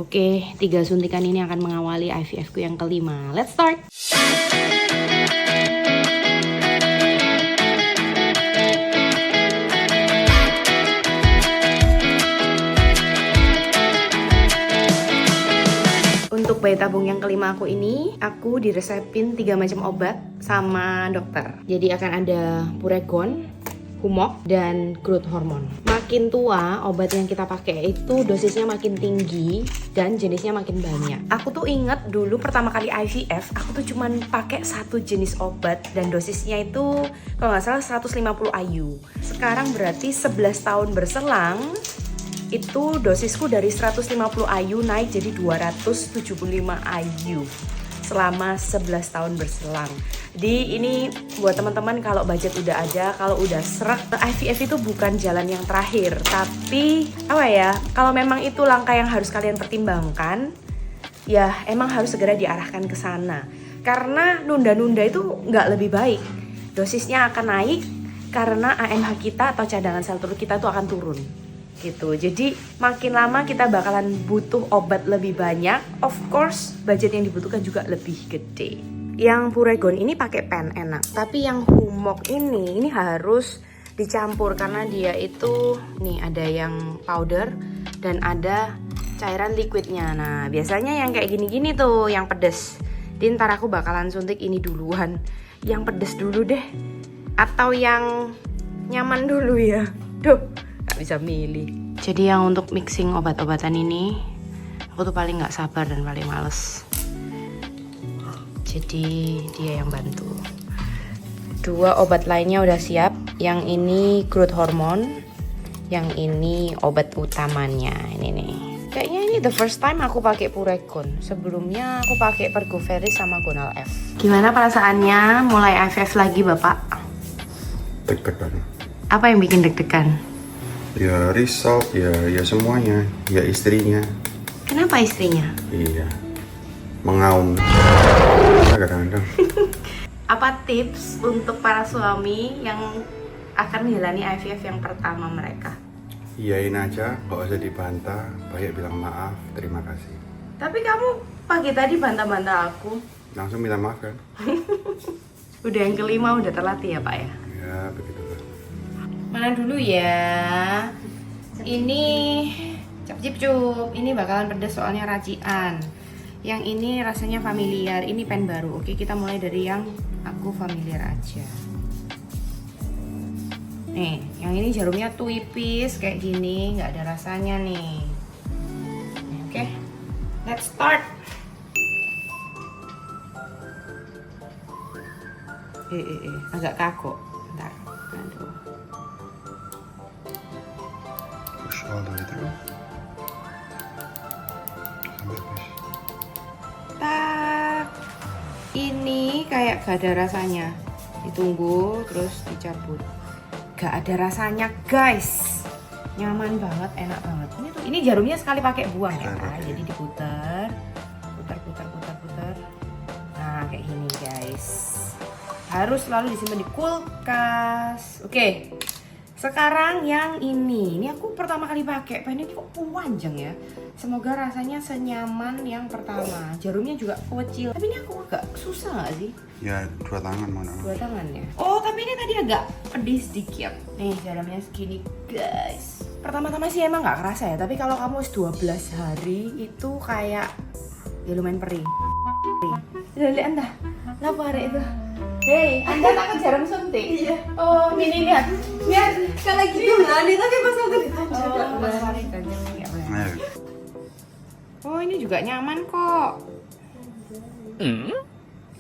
Oke, 3 suntikan ini akan mengawali IVF ku yang kelima. Let's start! Untuk bayi tabung yang kelima aku ini, aku diresepin 3 macam obat sama dokter. Jadi akan ada Puregon, Humok, dan growth hormone. Makin tua, obat yang kita pakai itu dosisnya makin tinggi dan jenisnya makin banyak. Aku tuh inget dulu pertama kali IVF, aku tuh cuman pakai 1 jenis obat dan dosisnya itu kalau nggak salah 150 IU. Sekarang berarti 11 tahun berselang, itu dosisku dari 150 IU naik jadi 275 IU selama 11 tahun berselang. Jadi ini buat teman-teman kalau budget udah ada, kalau udah serak, IVF itu bukan jalan yang terakhir. Tapi apa ya, kalau memang itu langkah yang harus kalian pertimbangkan, ya emang harus segera diarahkan ke sana. Karena nunda-nunda itu nggak lebih baik. Dosisnya akan naik karena AMH kita atau cadangan sel telur kita itu akan turun. Gitu. Jadi makin lama kita bakalan butuh obat lebih banyak. Of course, budget yang dibutuhkan juga lebih gede. Yang Puregon ini pakai pen enak, tapi yang Humok ini harus dicampur karena dia itu nih ada yang powder dan ada cairan liquidnya. Nah, biasanya yang kayak gini-gini tuh yang pedes. Jadi ntar aku bakalan suntik ini duluan. Yang pedes dulu deh. Atau yang nyaman dulu ya. Duh, gak bisa milih. Jadi yang untuk mixing obat-obatan ini aku tuh paling gak sabar dan paling males. Jadi dia yang bantu. 2 obat lainnya udah siap. Yang ini growth hormone, yang ini obat utamanya. Ini nih. Kayaknya ini the first time aku pakai Puregon. Sebelumnya aku pakai Pergoveris sama Gonal F. Gimana perasaannya mulai IVF lagi, Bapak? Deg-degan. Apa yang bikin deg-degan? Ya result, ya semuanya, ya istrinya. Kenapa istrinya? Iya. Mengaum. Kadang-kadang. Apa tips untuk para suami yang akan menjalani IVF yang pertama mereka? Iyain aja, gak usah dibantah. Banyak bilang maaf, terima kasih. Tapi kamu pagi tadi bantah-bantah aku. Langsung minta maaf kan? Udah yang kelima udah terlatih ya Pak ya? Ya begitulah. Mana dulu ya? Ini cap-cip-cup. Ini bakalan pedes soalnya racian. Yang ini rasanya familiar. Ini pen baru. Oke, kita mulai dari yang aku familiar aja. Nih, yang ini jarumnya tipis kayak gini, nggak ada rasanya nih. Oke, let's start. Agak kaku. Bentar, aduh. Push all the way through. Sampai habis. Tak. Ini kayak gak ada rasanya. Ditunggu terus dicabut. Gak ada rasanya, guys. Nyaman banget, enak banget. Ini jarumnya sekali pakai buang ya, Pak. Jadi diputar. Putar. Nah, kayak gini, guys. Harus selalu disimpan di kulkas. Oke. Sekarang yang ini aku pertama kali pakai. Pen ini kok panjang ya. Semoga rasanya senyaman yang pertama. Jarumnya juga kecil. Tapi ini aku agak susah gak sih? Ya 2 tangan mana? 2 tangan ya. Oh, tapi ini tadi agak pedih sedikit. Nih, jarumnya segini, guys. Pertama-tama sih emang gak kerasa ya. Tapi kalau kamu 12 hari itu kayak ya lumayan perih. Lihat Anda. Lapar itu. Hei, Anda takut jarum suntik? Iya. Oh, ini lihat. Lihat, kalau gitu berani tapi pas aku ditanya. Oh, pas hari tanya enggak berani. Oh, ini juga nyaman kok.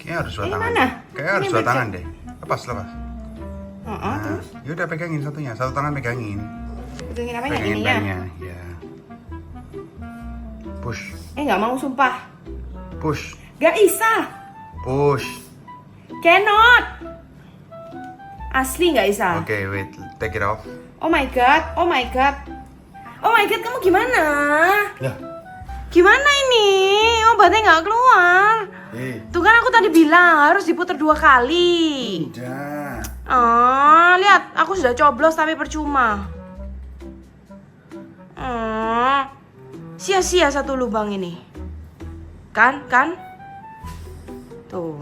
Kayaknya harus 2 tangan. Mana? Kayaknya harus 2 tangan deh. Lepas. Terus? Ya udah pegangin satunya. 1 tangan pegangin. Pegangin apa ya Pegangin ininya? pennya. Ya. Push. Nggak mau sumpah. Push. Gak bisa. Push. Cannot. Asli nggak bisa. Oke, wait. Take it off. Oh my god. Kamu gimana? Ya. Gimana ini? Obatnya nggak keluar. Tuh kan aku tadi bilang harus diputar 2 kali. Udah. Lihat, aku sudah coblos tapi percuma. Sia-sia satu lubang ini. Kan? Tuh.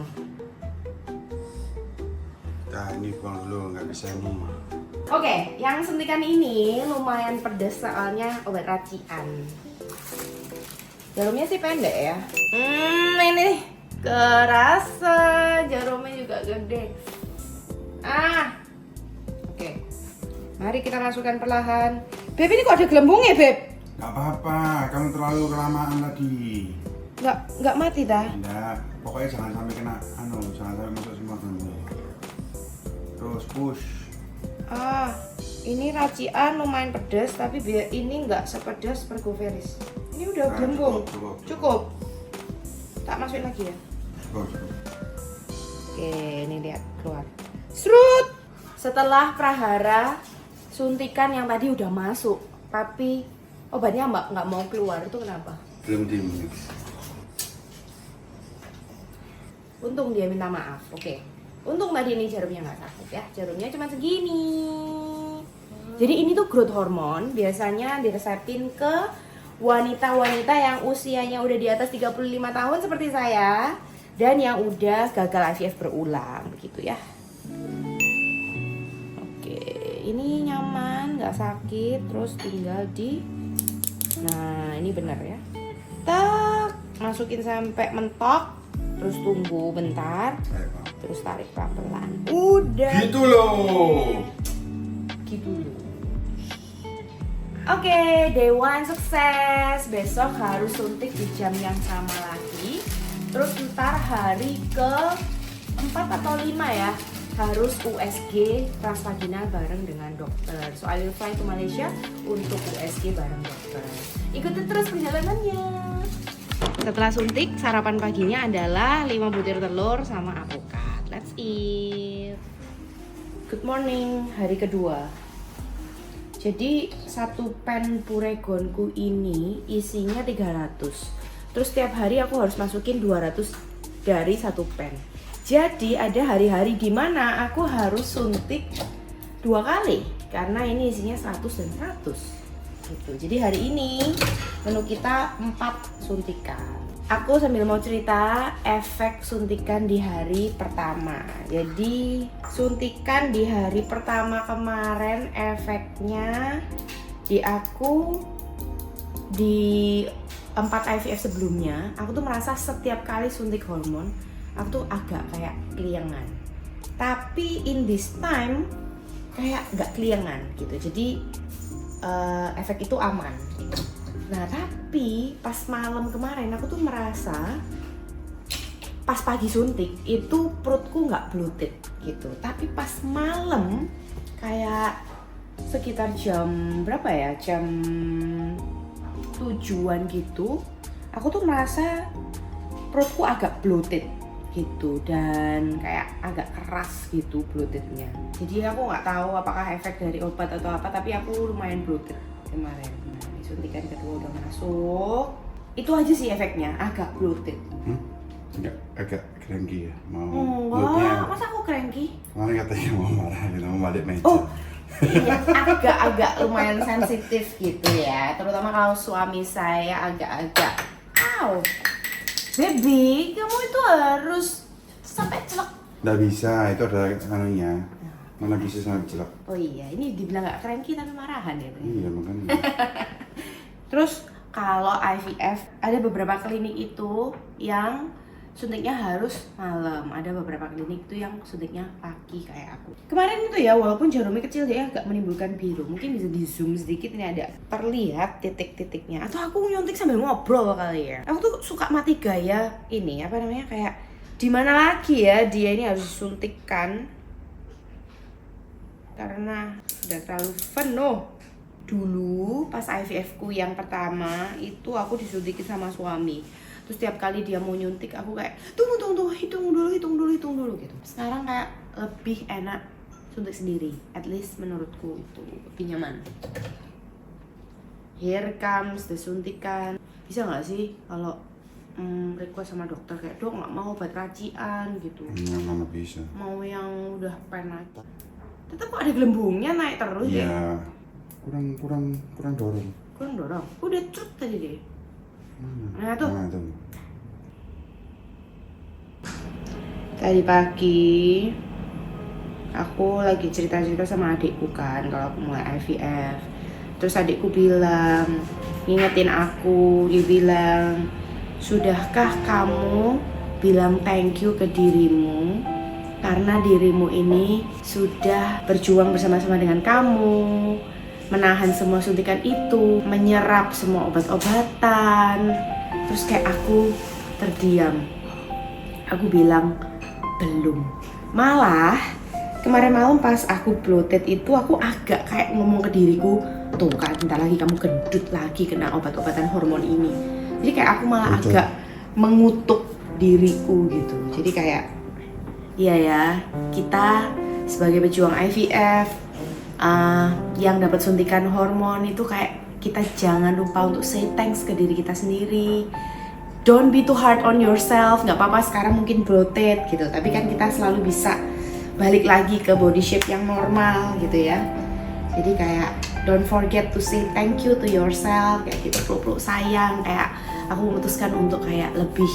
Nah ini buang dulu, nggak bisa nih. Oke, yang suntikan ini lumayan pedas soalnya obat racian. Jarumnya sih pendek ya. Ini kerasa, jarumnya juga gede. Oke. Mari kita masukkan perlahan. Beb, ini kok ada gelembung ya, Beb? Nggak apa-apa, kamu terlalu kelamaan tadi. Nggak mati dah. Enggak, pokoknya jangan sampai kena jangan sampai masuk semua kamu. Terus push. Ini racian lumayan pedas, tapi biar ini nggak sepedas Pergoveris. Ini udah Nah, gelembung. cukup. Tak masukin lagi ya. Cukup. Oke, ini lihat keluar. Serut. Setelah prahara, suntikan yang tadi udah masuk, tapi obatnya nggak mau keluar. Itu kenapa? Belum dimix. Untung dia minta maaf. Oke. Untung tadi ini jarumnya nggak sakit ya. Jarumnya cuma segini. Jadi ini tuh growth hormone biasanya diresepin ke wanita-wanita yang usianya udah di atas 35 tahun seperti saya dan yang udah gagal IVF berulang begitu ya. Oke, ini nyaman, nggak sakit, terus tinggal di. Nah, ini bener ya. Tak, masukin sampai mentok, terus tunggu bentar, terus tarik pelan-pelan. Udah. Gitu loh. Gitu loh. Oke, day one sukses. Besok harus suntik di jam yang sama lagi. Terus ntar hari ke 4 atau 5 ya, harus USG transvaginal bareng dengan dokter. So I will fly to Malaysia untuk USG bareng dokter. Ikuti terus perjalanannya. Setelah suntik, sarapan paginya adalah 5 butir telur sama alpukat. Let's eat. Good morning, hari kedua. Jadi satu pen puregonku ini isinya 300. Terus tiap hari aku harus masukin 200 dari satu pen. Jadi ada hari-hari di mana aku harus suntik 2 kali karena ini isinya 100 dan 100. Gitu. Jadi hari ini menu kita 4 suntikan. Aku sambil mau cerita efek suntikan di hari pertama. Jadi suntikan di hari pertama kemarin efeknya di aku di 4 IVF sebelumnya, aku tuh merasa setiap kali suntik hormon, aku tuh agak kayak keliengan. Tapi in this time kayak nggak keliengan gitu. Jadi efek itu aman. Nah tapi pas malam kemarin aku tuh merasa pas pagi suntik itu perutku nggak bloated gitu. Tapi pas malam kayak sekitar jam berapa ya, jam 7-an gitu, aku tuh merasa perutku agak bloated gitu dan kayak agak keras gitu bloatednya. Jadi aku nggak tahu apakah efek dari obat atau apa, tapi aku lumayan bloated kemarin. Nah, suntikan kedua udah masuk. Itu aja sih efeknya, agak bloated. Enggak, agak cranky ya. Enggak, masa aku cranky? Kemarin katanya mau marah, mau balik meja. Oh, iya, agak lumayan sensitif gitu ya. Terutama kalau suami saya agak-agak, baby, kamu itu harus sampai celak. Nggak bisa, itu ada anunya. Mana bisa sampai jelek. Oh iya, ini dibilang gak cranky tapi marahan ya. Iya makanya. Terus kalau IVF ada beberapa klinik itu yang suntiknya harus malam, ada beberapa klinik itu yang suntiknya pagi kayak aku. Kemarin itu ya, walaupun jarumnya kecil dia agak menimbulkan biru. Mungkin bisa di zoom sedikit, ini ada terlihat titik-titiknya. Atau aku nyuntik sambil ngobrol kali ya. Aku tuh suka mati gaya ini, apa namanya, kayak di mana lagi ya dia ini harus disuntikkan karena udah terlalu penuh. Dulu pas IVF ku yang pertama itu aku disuntikin sama suami. Terus tiap kali dia mau nyuntik aku kayak tunggu, hitung dulu gitu. Sekarang kayak lebih enak suntik sendiri, at least menurutku itu lebih nyaman. Here comes the suntikan. Bisa nggak sih kalau request sama dokter kayak dok nggak mau obat racian gitu? Mana bisa. Mau yang udah pen aja. Tetap kok ada gelembungnya naik terus ya? Iya, kurang dorong. Kurang dorong. Udah cut tadi deh. Nah tuh. Nah, tuh. Tadi pagi aku lagi cerita-cerita sama adikku kan kalau aku mulai IVF. Terus adikku bilang, ngingetin aku, dia bilang, sudahkah kamu bilang thank you ke dirimu karena dirimu ini sudah berjuang bersama-sama dengan kamu, menahan semua suntikan itu, menyerap semua obat-obatan. Terus kayak aku terdiam. Aku bilang belum. Malah kemarin malam pas aku bloated itu aku agak kayak ngomong ke diriku, tuh kan bentar lagi kamu gendut lagi kena obat-obatan hormon ini. Jadi kayak aku malah agak mengutuk diriku gitu. Jadi kayak iya ya, kita sebagai pejuang IVF yang dapat suntikan hormon itu kayak kita jangan lupa untuk say thanks ke diri kita sendiri. Don't be too hard on yourself. Nggak apa-apa sekarang mungkin bloated gitu, tapi kan kita selalu bisa balik lagi ke body shape yang normal gitu ya. Jadi kayak don't forget to say thank you to yourself, kayak gitu, peluk-peluk sayang. Kayak aku memutuskan untuk kayak lebih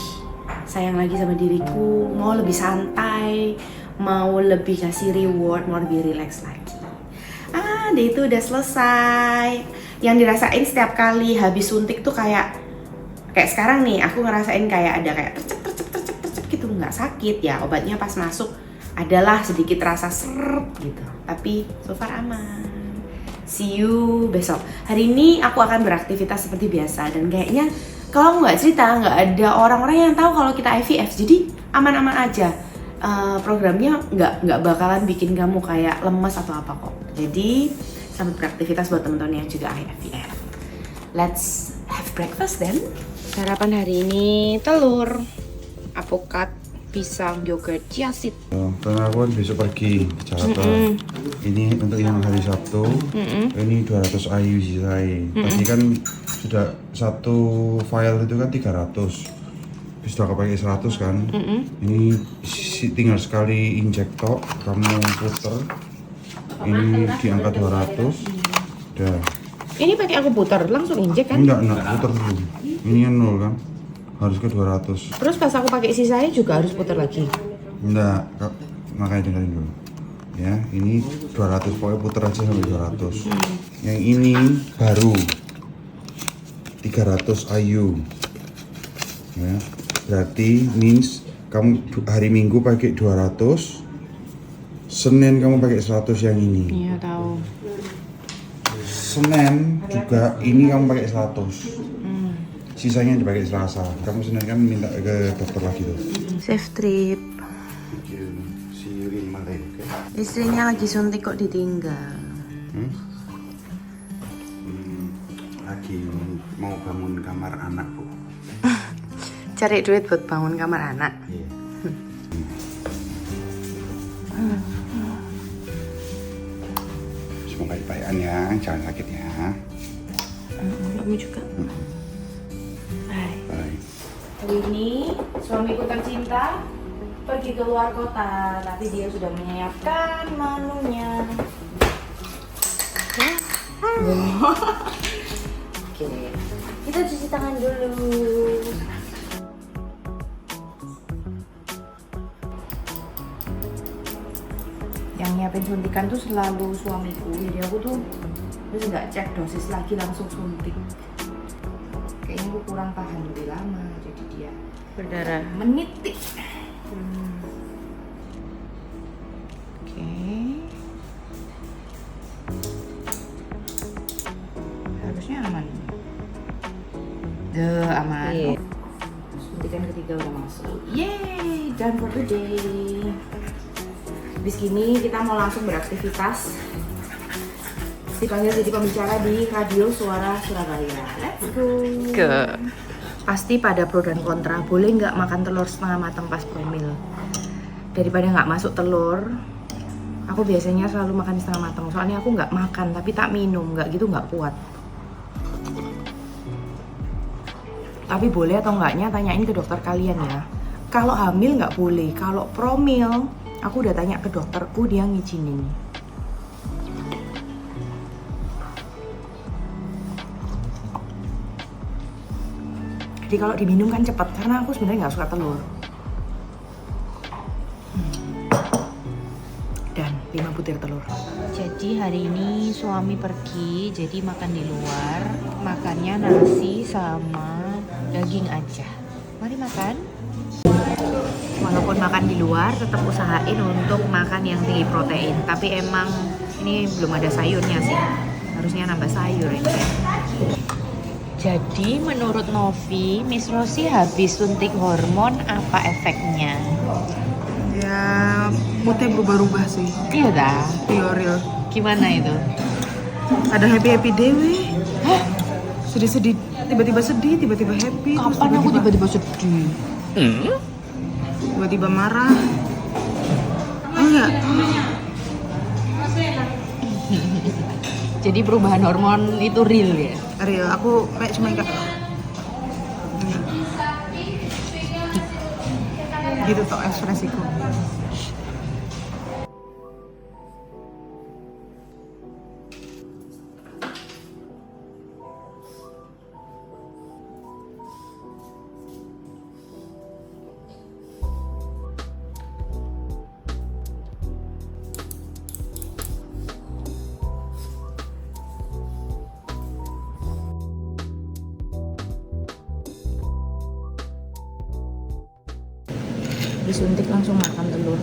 sayang lagi sama diriku, mau lebih santai, mau lebih kasih reward, mau lebih relax lagi. Deh itu udah selesai. Yang dirasain setiap kali habis suntik tuh kayak sekarang nih aku ngerasain kayak ada kayak tercep gitu, nggak sakit ya, obatnya pas masuk adalah sedikit rasa seret gitu, tapi so far aman. See you besok. Hari ini aku akan beraktivitas seperti biasa dan kayaknya kalau nggak cerita nggak ada orang-orang yang tahu kalau kita IVF, jadi aman-aman aja. Programnya nggak bakalan bikin kamu kayak lemes atau apa kok. Jadi selamat beraktivitas buat teman-teman yang juga IVF. Let's have breakfast then. Sarapan hari ini telur, apokat, pisang, yogurt, chia seed. Karena aku kan besok pergi ke Jakarta. Ini untuk yang hari Sabtu. Ini 200 IU sisai. Tadi kan sudah satu file itu kan 300. Sudah kepake 100 kan. Ini tinggal sekali injek tok, kamu puter. Ini di angka 200. Dah. Ini pakai aku putar langsung injek kan? Enggak puter dulu. Ini kan 0 kan. Harus ke 200. Terus pas aku pakai sisanya juga harus putar lagi. Enggak, makanya dengerin dulu. Ya, ini 200, pokoknya puter aja sampai 200. Yang ini baru 300 IU. Ya, berarti means kamu hari Minggu pakai 200, Senin kamu pakai 100 yang ini. Iya, tahu. Senin juga ini kamu pakai 100. Sisanya dipakai Selasa. Kamu Senin kan minta ke dokter lagi tuh. Safe trip. See you in Monday, okay? Istrinya lagi suntik kok ditinggal. Lagi mau bangun kamar anak, Bu. Cari duit buat bangun kamar anak. Iya. Semoga dibayar ya, jangan sakit ya. Kamu juga. Bye. Bye. Hari ini suamiku tercinta pergi ke luar kota, tapi dia sudah menyiapkan menunya. Oke, kita cuci tangan dulu. Yang nyiapin suntikan tuh selalu suamiku, jadi aku tuh terus nggak cek dosis lagi langsung suntik. Kayaknya aku kurang tahan lebih lama, jadi dia berdarah menitik. Oke. Harusnya aman. Aman. Iya. Suntikan ketiga udah masuk. Yeay, done for the day. Habis gini kita mau langsung beraktivitas. Dipanggil jadi pembicara di Radio Suara Surabaya. Let's go. Pasti pada pro dan kontra, boleh nggak makan telur setengah matang pas promil? Daripada nggak masuk telur, aku biasanya selalu makan setengah matang. Soalnya aku nggak makan tapi tak minum, nggak gitu nggak kuat. Tapi boleh atau enggaknya tanyain ke dokter kalian ya. Kalau hamil nggak boleh, kalau promil aku udah tanya ke dokterku, dia ngizinin. Jadi kalau diminum kan cepet, karena aku sebenarnya nggak suka telur. Dan 5 butir telur. Jadi hari ini suami pergi, jadi makan di luar. Makannya nasi sama daging aja. Mari makan. Walaupun makan di luar, tetap usahain untuk makan yang tinggi protein. Tapi emang ini belum ada sayurnya sih. Harusnya nambah sayur ini. Jadi menurut Novi, Miss Rosie habis suntik hormon, apa efeknya? Ya, moodnya berubah-ubah sih. Iya dah. Real. Gimana itu? Ada happy dewe. Hah? Sedih-sedih, tiba-tiba sedih, tiba-tiba happy. Kapan aku tiba-tiba sedih? Tiba-tiba marah. Enggak. Jadi perubahan hormon itu real ya? Real, aku kayak cuma kayak gitu tuh ekspresiku. Disuntik langsung makan telur.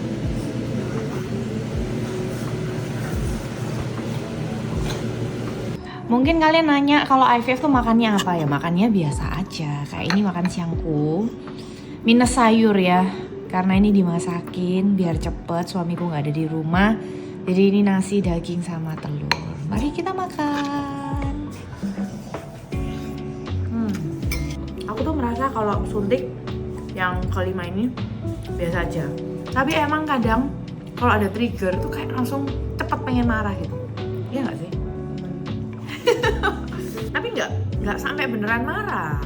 Mungkin kalian nanya kalau IVF tuh makannya apa ya? Makannya biasa aja. Kayak ini makan siangku. Minus sayur ya. Karena ini dimasakin biar cepet, suamiku nggak ada di rumah. Jadi ini nasi, daging sama telur. Mari kita makan. Aku tuh merasa kalau suntik yang kelima ini biasa aja. Tapi emang kadang kalau ada trigger tuh kayak langsung cepet pengen marah gitu. Iya nggak sih? Tapi nggak sampai beneran marah.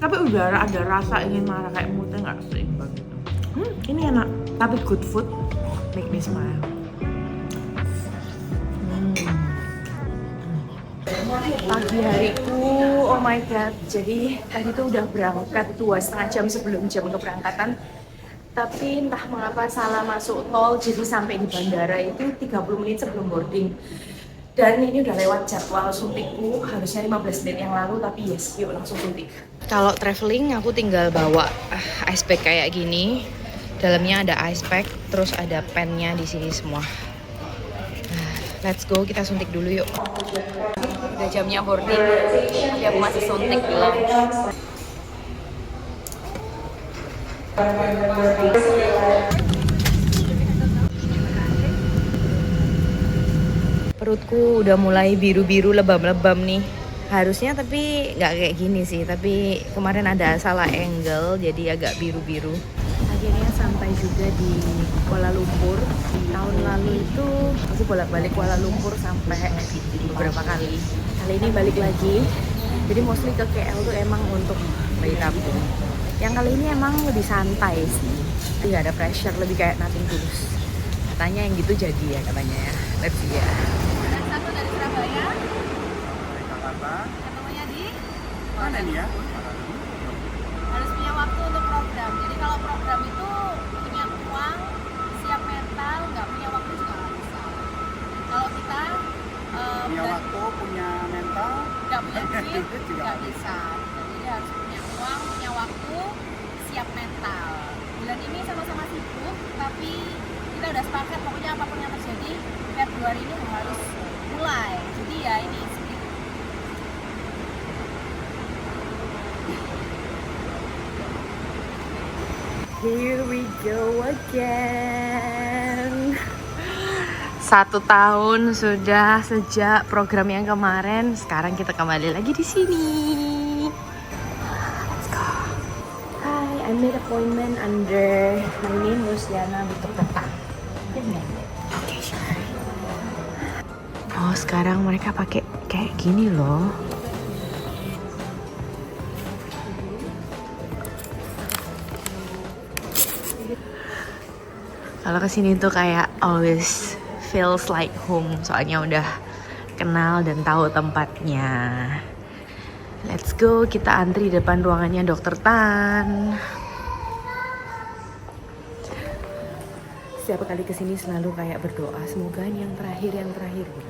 Tapi udah ada rasa ingin marah, kayak moodnya nggak seimbang gitu. Ini enak. Tapi good food make me smile. Pagi hariku, oh my god. Jadi tadi tuh udah berangkat 2,5 jam sebelum jam keberangkatan. Tapi entah mengapa salah masuk tol, jadi sampai di bandara itu 30 menit sebelum boarding. Dan ini udah lewat jadwal suntikku, harusnya 15 menit yang lalu, tapi yes, yuk langsung suntik. Kalau traveling aku tinggal bawa ice pack kayak gini. Dalamnya ada ice pack, terus ada pennya di sini semua. Let's go, kita suntik dulu yuk. Udah jamnya boarding, tapi aku masih suntik di lounge. Perutku udah mulai biru-biru lebam-lebam nih. Harusnya tapi nggak kayak gini sih. Tapi kemarin ada salah angle jadi agak biru-biru. Akhirnya sampai juga di Kuala Lumpur. Tahun lalu itu aku bolak-balik Kuala Lumpur sampai beberapa kali. Kali ini balik lagi. Jadi mostly ke KL tuh emang untuk bayi tabung. Yang kali ini emang lebih santai sih. Tidak ada pressure, lebih kayak nothing tulus. Katanya yang gitu jadi ya katanya ya. Let's see ya. Satu dari Surabaya. Jakarta. Ketemunya di mana nih ya? Harus punya waktu untuk program. Jadi kalau program itu punya uang, siap mental, nggak punya waktu juga nggak bisa. Kalau kita punya waktu, punya mental, nggak punya duit juga nggak bisa. Jadi harus punya uang, punya waktu, siap mental. Bulan ini sama-sama sibuk, tapi kita udah sepakat pokoknya apapun yang terjadi Februari ini harus mulai. Jadi ya ini sedikit. Here we go again. 1 tahun sudah sejak program yang kemarin. Sekarang kita kembali lagi di sini. Let's go. Hi, I made appointment under my name Luciana Dr. Tata. Oke, sure. Oh, sekarang mereka pakai kayak gini loh. Kalau kesini tuh kayak always feels like home, soalnya udah kenal dan tahu tempatnya. Let's go, kita antri di depan ruangannya Dokter Tan. Setiap kali kesini selalu kayak berdoa, semoga ini yang terakhir gitu.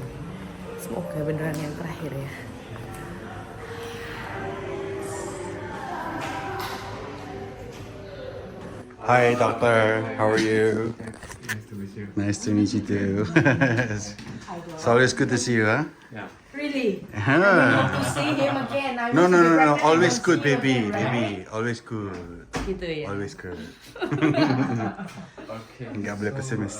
Semoga beneran yang terakhir ya. Hi, doctor. How are you? Nice to meet you. Nice to meet you too. It's always good to see you, huh? Yeah. Really? Huh. To see him again. I No, wish no, to be no, no. pregnant Always and good, see you baby. again, right? Baby, always good. Gitu ya. Always good. Okay. Nggak boleh pesimis.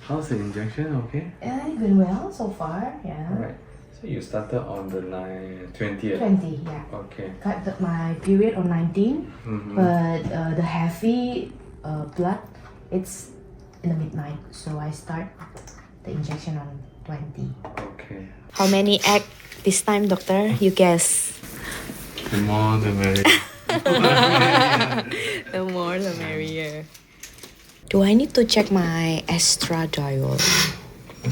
How's the injection? Okay. Going well so far, yeah. Alright. So you started on the 20th. 20, yeah. Okay. Got my period on 19, Mhm. but the heavy blood, it's in the midnight. So I start the injection on 20. Okay. How many egg this time, doctor? You guess. The more the merrier. The more the merrier. Do I need to check my estradiol? I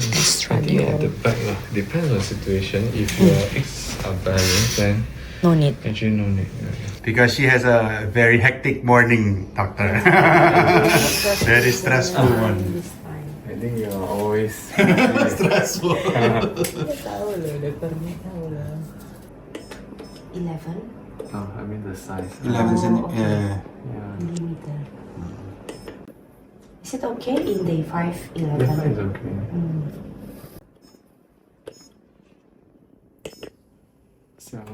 think at the back depends on the situation. If your eggs are balanced, then No need. actually no need. Because she has a very hectic morning, doctor. Very stressful one. This time. I think you are always Stressful. Tahu loh, dokternya tahu loh. 11 Oh, I mean the size. 11 cm. Yeah. millimeter. Is it okay in day 5, The size is 11? okay. Mm. 7.5.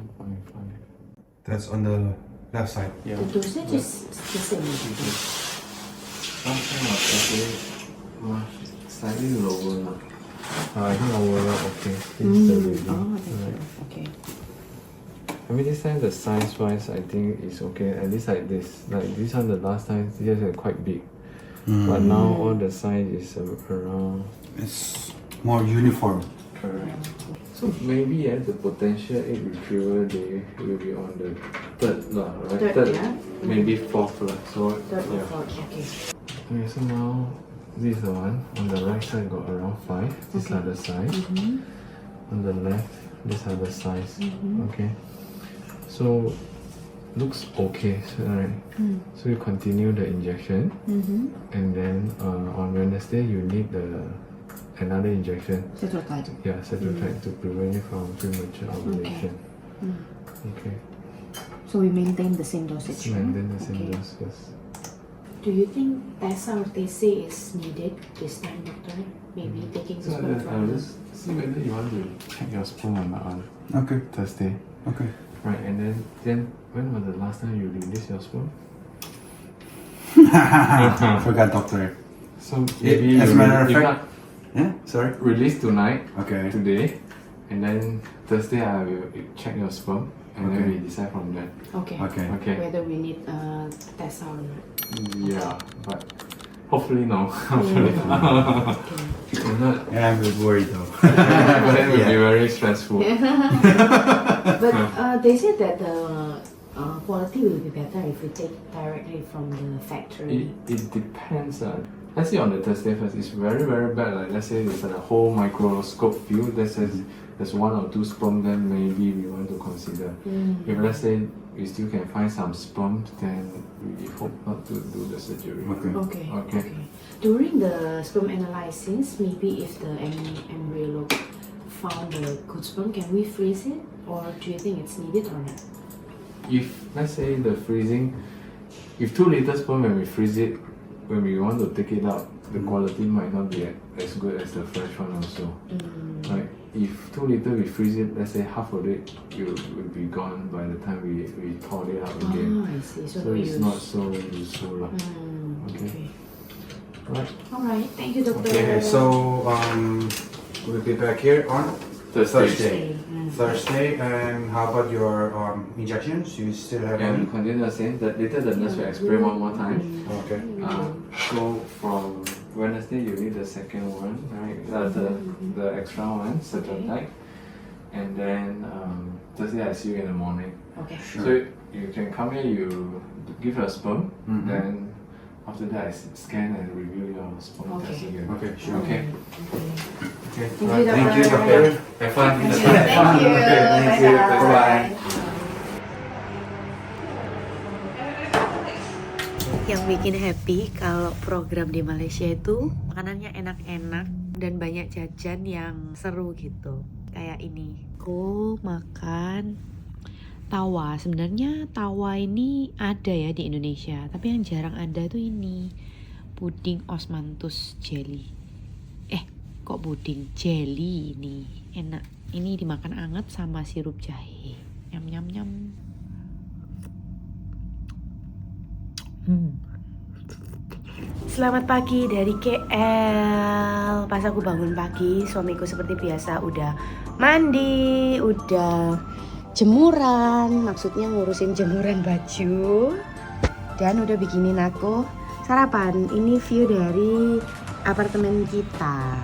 That's on the left side. Yeah. The dosage is the same. Sometimes actually slightly lower. I think overall okay. This is the reading. Oh, thank Right. you. Okay. I mean this time the size wise I think is okay. At least like this. Like this one the last time these are quite big. But now all the size is around. It's more uniform. Correct. So maybe the potential egg retrieval day will be on the third lah, right? Third, yeah. Maybe fourth lah. So Third or yeah. fourth, okay. Okay, so now this is the one. On the right side got around 5. These are the size. On the left, these are the size. Okay. So looks okay, so, right? So you continue the injection, and then on Wednesday you need another injection. Cetrotide. Yeah, cetrotide to prevent you from premature ovulation. Okay. So we maintain the same dosage, right? Maintain the same Okay. dose, yes. Do you think TESA or TC is needed this time, doctor? Maybe taking the So sperm I'll from just see whether you want to check your sperm or not on Okay. Thursday. Okay. Right, and then when was the last time you released your sperm? I forgot, doctor. So maybe As a you matter of you fact- can't Yeah, sorry. release tonight, Okay. today, and then Thursday I will check your sperm, and then Okay. we decide from there. Okay. Okay. Okay. Whether we need TESA or not. Yeah, but hopefully no. Hopefully not. Okay. If not, Yeah, I'm a bit worried though. then it will be Yeah. very stressful. But they said that the quality will be better if we take directly from the factory. It depends. Let's say on the Thursday first, it's very very bad. Like let's say it's a whole microscope view that says there's 1 or 2 sperm, then maybe we want to consider. If let's say we still can find some sperm, then we hope not to do the surgery. Okay. Okay. Okay. During the sperm analysis, maybe if the embryo found the good sperm, can we freeze it, or do you think it's needed or not? If let's say the freezing, if 2 liter sperm when we freeze it, when we want to take it out, the quality might not be as good as the fresh one also. Right? If 2 liter we freeze it, let's say half of it will be gone by the time we thaw it out again. Ah, I see. So, So no it's use. not so useful lah. Okay. Okay. Right. All right. Thank you, doctor. Okay, so we'll be back here on Thursday. Thursday, and how about your injections? You still have And any? continue the same. Later the nurse will explain one more time. Okay. So from Wednesday you need the second one, right? The extra one, cetrotide. And then Thursday I see you in the morning. Okay. So you can come here, you give your sperm, then After that, I scan and review your spot test again. Okay, sure. Okay. Okay. Thank you, Right. Thank you, Dokter. dokter. Have fun. Thank you. Thank you. Okay, Thank you. bye-bye. Bye-bye. Yang bikin happy kalau program di Malaysia itu makanannya enak-enak dan banyak jajan yang seru gitu. Kayak ini. Aku makan tawa. Sebenarnya tawa ini ada ya di Indonesia, tapi yang jarang ada tuh ini. Puding osmanthus jelly. Kok puding jelly ini? Enak. Ini dimakan anget sama sirup jahe. Nyam nyam nyam. Selamat pagi dari KL. Pas aku bangun pagi, suamiku seperti biasa udah mandi, udah jemuran, maksudnya ngurusin jemuran baju, dan udah bikinin aku sarapan. Ini view dari apartemen kita.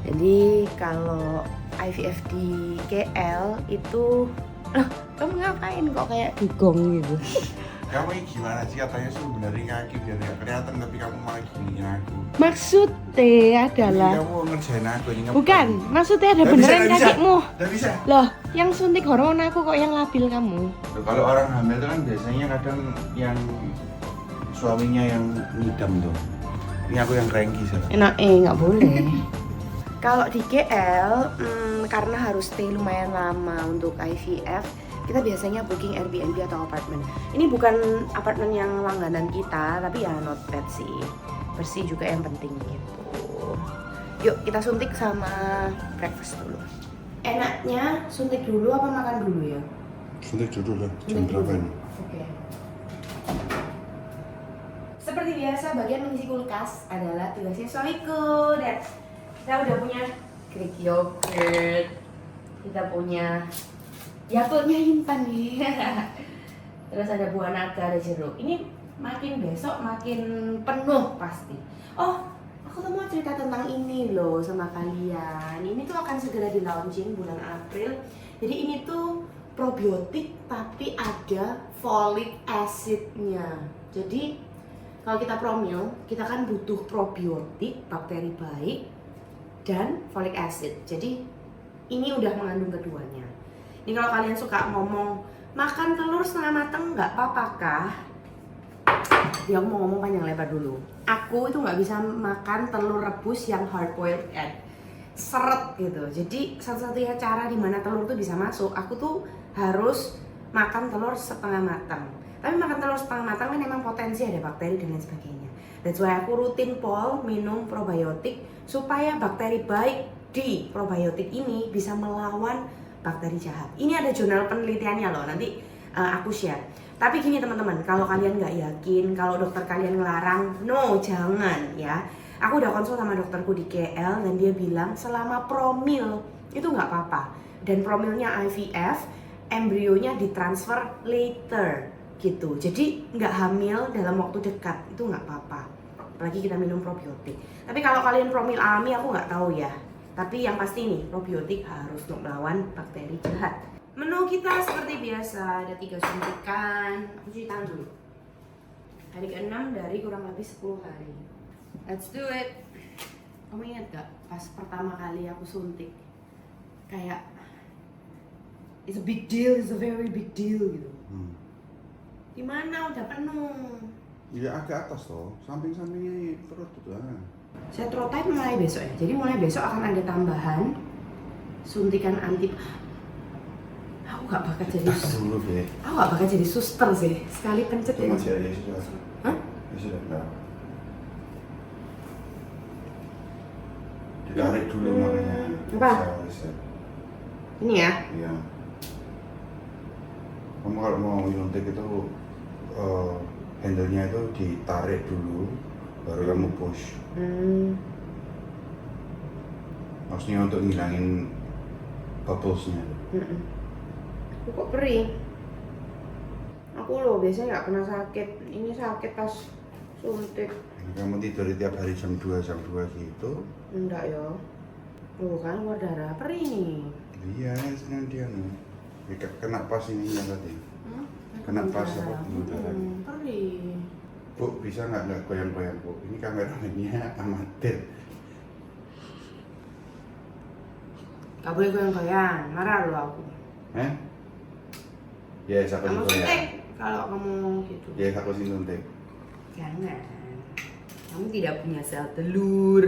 Jadi kalau IVF di KL itu, loh, kamu ngapain kok kayak dugong gitu? Kamu ini gimana sih, katanya suruh benerin kaki biar gak kelihatan, tapi kamu malah gini aku. Maksudnya adalah Ini kamu ngerjain aku ini. bukan, maksudnya ada Nggak beneran bisa, nggak bisa. kakimu. Gak bisa. Loh, yang suntik hormon aku kok yang labil kamu. Loh, kalau orang hamil itu kan biasanya kadang yang suaminya yang ngidam tuh. Ini aku yang cranky salah. Enak nggak boleh. Kalau di KL, karena harus stay lumayan lama untuk IVF, kita biasanya booking Airbnb atau apartemen. Ini bukan apartemen yang langganan kita, tapi ya not bad sih. Bersih juga yang penting gitu. Yuk kita suntik sama breakfast dulu. Enaknya suntik dulu apa makan dulu ya? Suntik dulu lah, jam Suntik berapa dulu. ini? Oke. Seperti biasa, bagian mengisi kulkas adalah tugasnya suamiku. Dan kita udah punya Greek yogurt, kita punya Yakultnya Intan nih. Terus ada buah naga, ada jeruk. Ini makin besok makin penuh pasti. Oh, aku tuh mau cerita tentang ini loh sama kalian. Ini tuh akan segera di launching bulan April. Jadi ini tuh probiotik tapi ada folic acidnya. Jadi kalau kita promil, kita kan butuh probiotik, bakteri baik, dan folic acid. Jadi ini udah mengandung keduanya. Ini kalau kalian suka ngomong makan telur setengah mateng nggak apa-apa kah? Ya aku mau ngomong panjang lebar dulu. Aku itu nggak bisa makan telur rebus yang hard boiled egg, seret gitu. Jadi satu-satunya cara dimana telur tuh bisa masuk, aku tuh harus makan telur setengah matang. Tapi makan telur setengah matang kan memang potensi ada bakteri dan lain sebagainya. That's why aku rutin minum probiotik supaya bakteri baik di probiotik ini bisa melawan bakteri jahat. Ini ada jurnal penelitiannya loh, nanti aku share. Tapi gini teman-teman, kalau kalian nggak yakin, kalau dokter kalian ngelarang, no jangan ya. Aku udah konsul sama dokterku di KL dan dia bilang selama promil itu nggak apa-apa. Dan promilnya IVF, embrionya ditransfer later gitu. Jadi nggak hamil dalam waktu dekat, itu nggak apa-apa. Apalagi kita minum probiotik. Tapi kalau kalian promil alami aku nggak tahu ya. Tapi yang pasti nih, probiotik harus untuk melawan bakteri jahat. Menu kita seperti biasa, ada 3 suntikan. Aku cuci tangan dulu. Hari ke-6 dari kurang lebih 10 hari. Let's do it. Kamu ingat gak pas pertama kali aku suntik? Kayak it's a big deal, it's a very big deal gitu. Gimana udah penuh? Ya agak atas toh, samping-sampingnya perut itu Saya throat type mulai besok ya. Jadi mulai besok akan ada tambahan suntikan anti. Aku gak bakal jadi dulu deh. Aku gak bakal jadi suster sih. Sekali pencet ya. Masih ada ya sudah. Hah? Ya sudah enggak. Ditarik dulu makanya. Apa? Bisa. Ini ya. Iya. Kamu kalau mau nyuntik itu handle-nya itu ditarik dulu, baru kamu push. Maksudnya untuk ngilangin bubbles-nya. Aku kok perih. Aku loh biasanya nggak pernah sakit. Ini sakit pas suntik. Kamu tidur tiap hari jam 2 gitu. Enggak ya. Loh kan keluar darah perih nih. Iya, senang dia nih. Kena pas ininya tadi. Kena pas apa? Perih. Bu, bisa nggak goyang-goyang, Bu? Ini kameramennya amatir. Gak boleh goyang-goyang, marah lo aku. Yes, aku Kamu suntik suntik ya. kalau kamu gitu. Yes, aku suntik. Jangan. Kamu tidak punya sel telur.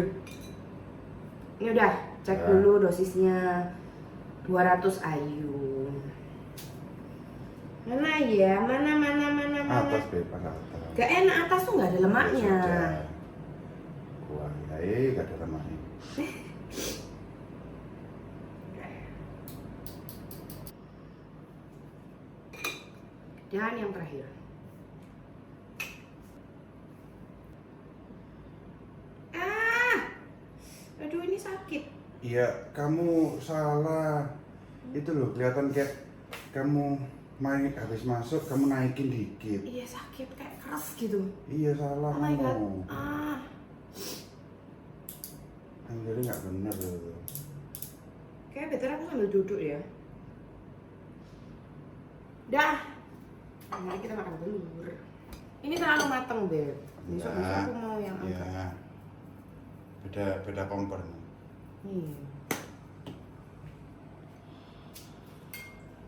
Ini udah, cek Ya. dulu dosisnya 200 IU. Mana ya? Mana? Atas, Beb, atas. Gak enak, atas tuh gak ada lemaknya. Ya sudah. Kuah, gak ada lemaknya. Dan yang terakhir. Aduh, ini sakit. Iya, kamu salah. Itu loh, kelihatan kayak kamu main habis masuk, kamu naikin dikit. Iya, sakit kayak keras gitu. Iya, salah Oh my god. kamu. Ah. Anjir, nggak bener loh. Kayak better aku sambil duduk ya. Dah. Mari kita makan telur. Ini terlalu mateng, Beb. Besok aku mau yang apa? Iya. Beda kompor.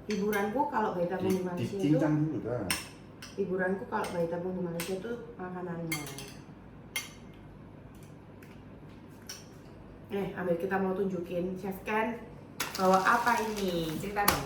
Hiburanku kalau bayi tabung di Malaysia itu, Dicincang dulu dah. hiburanku kalau bayi tabung di Malaysia itu makanannya. Ambil kita mau tunjukin Chef Ken bawa apa ini, cerita dong.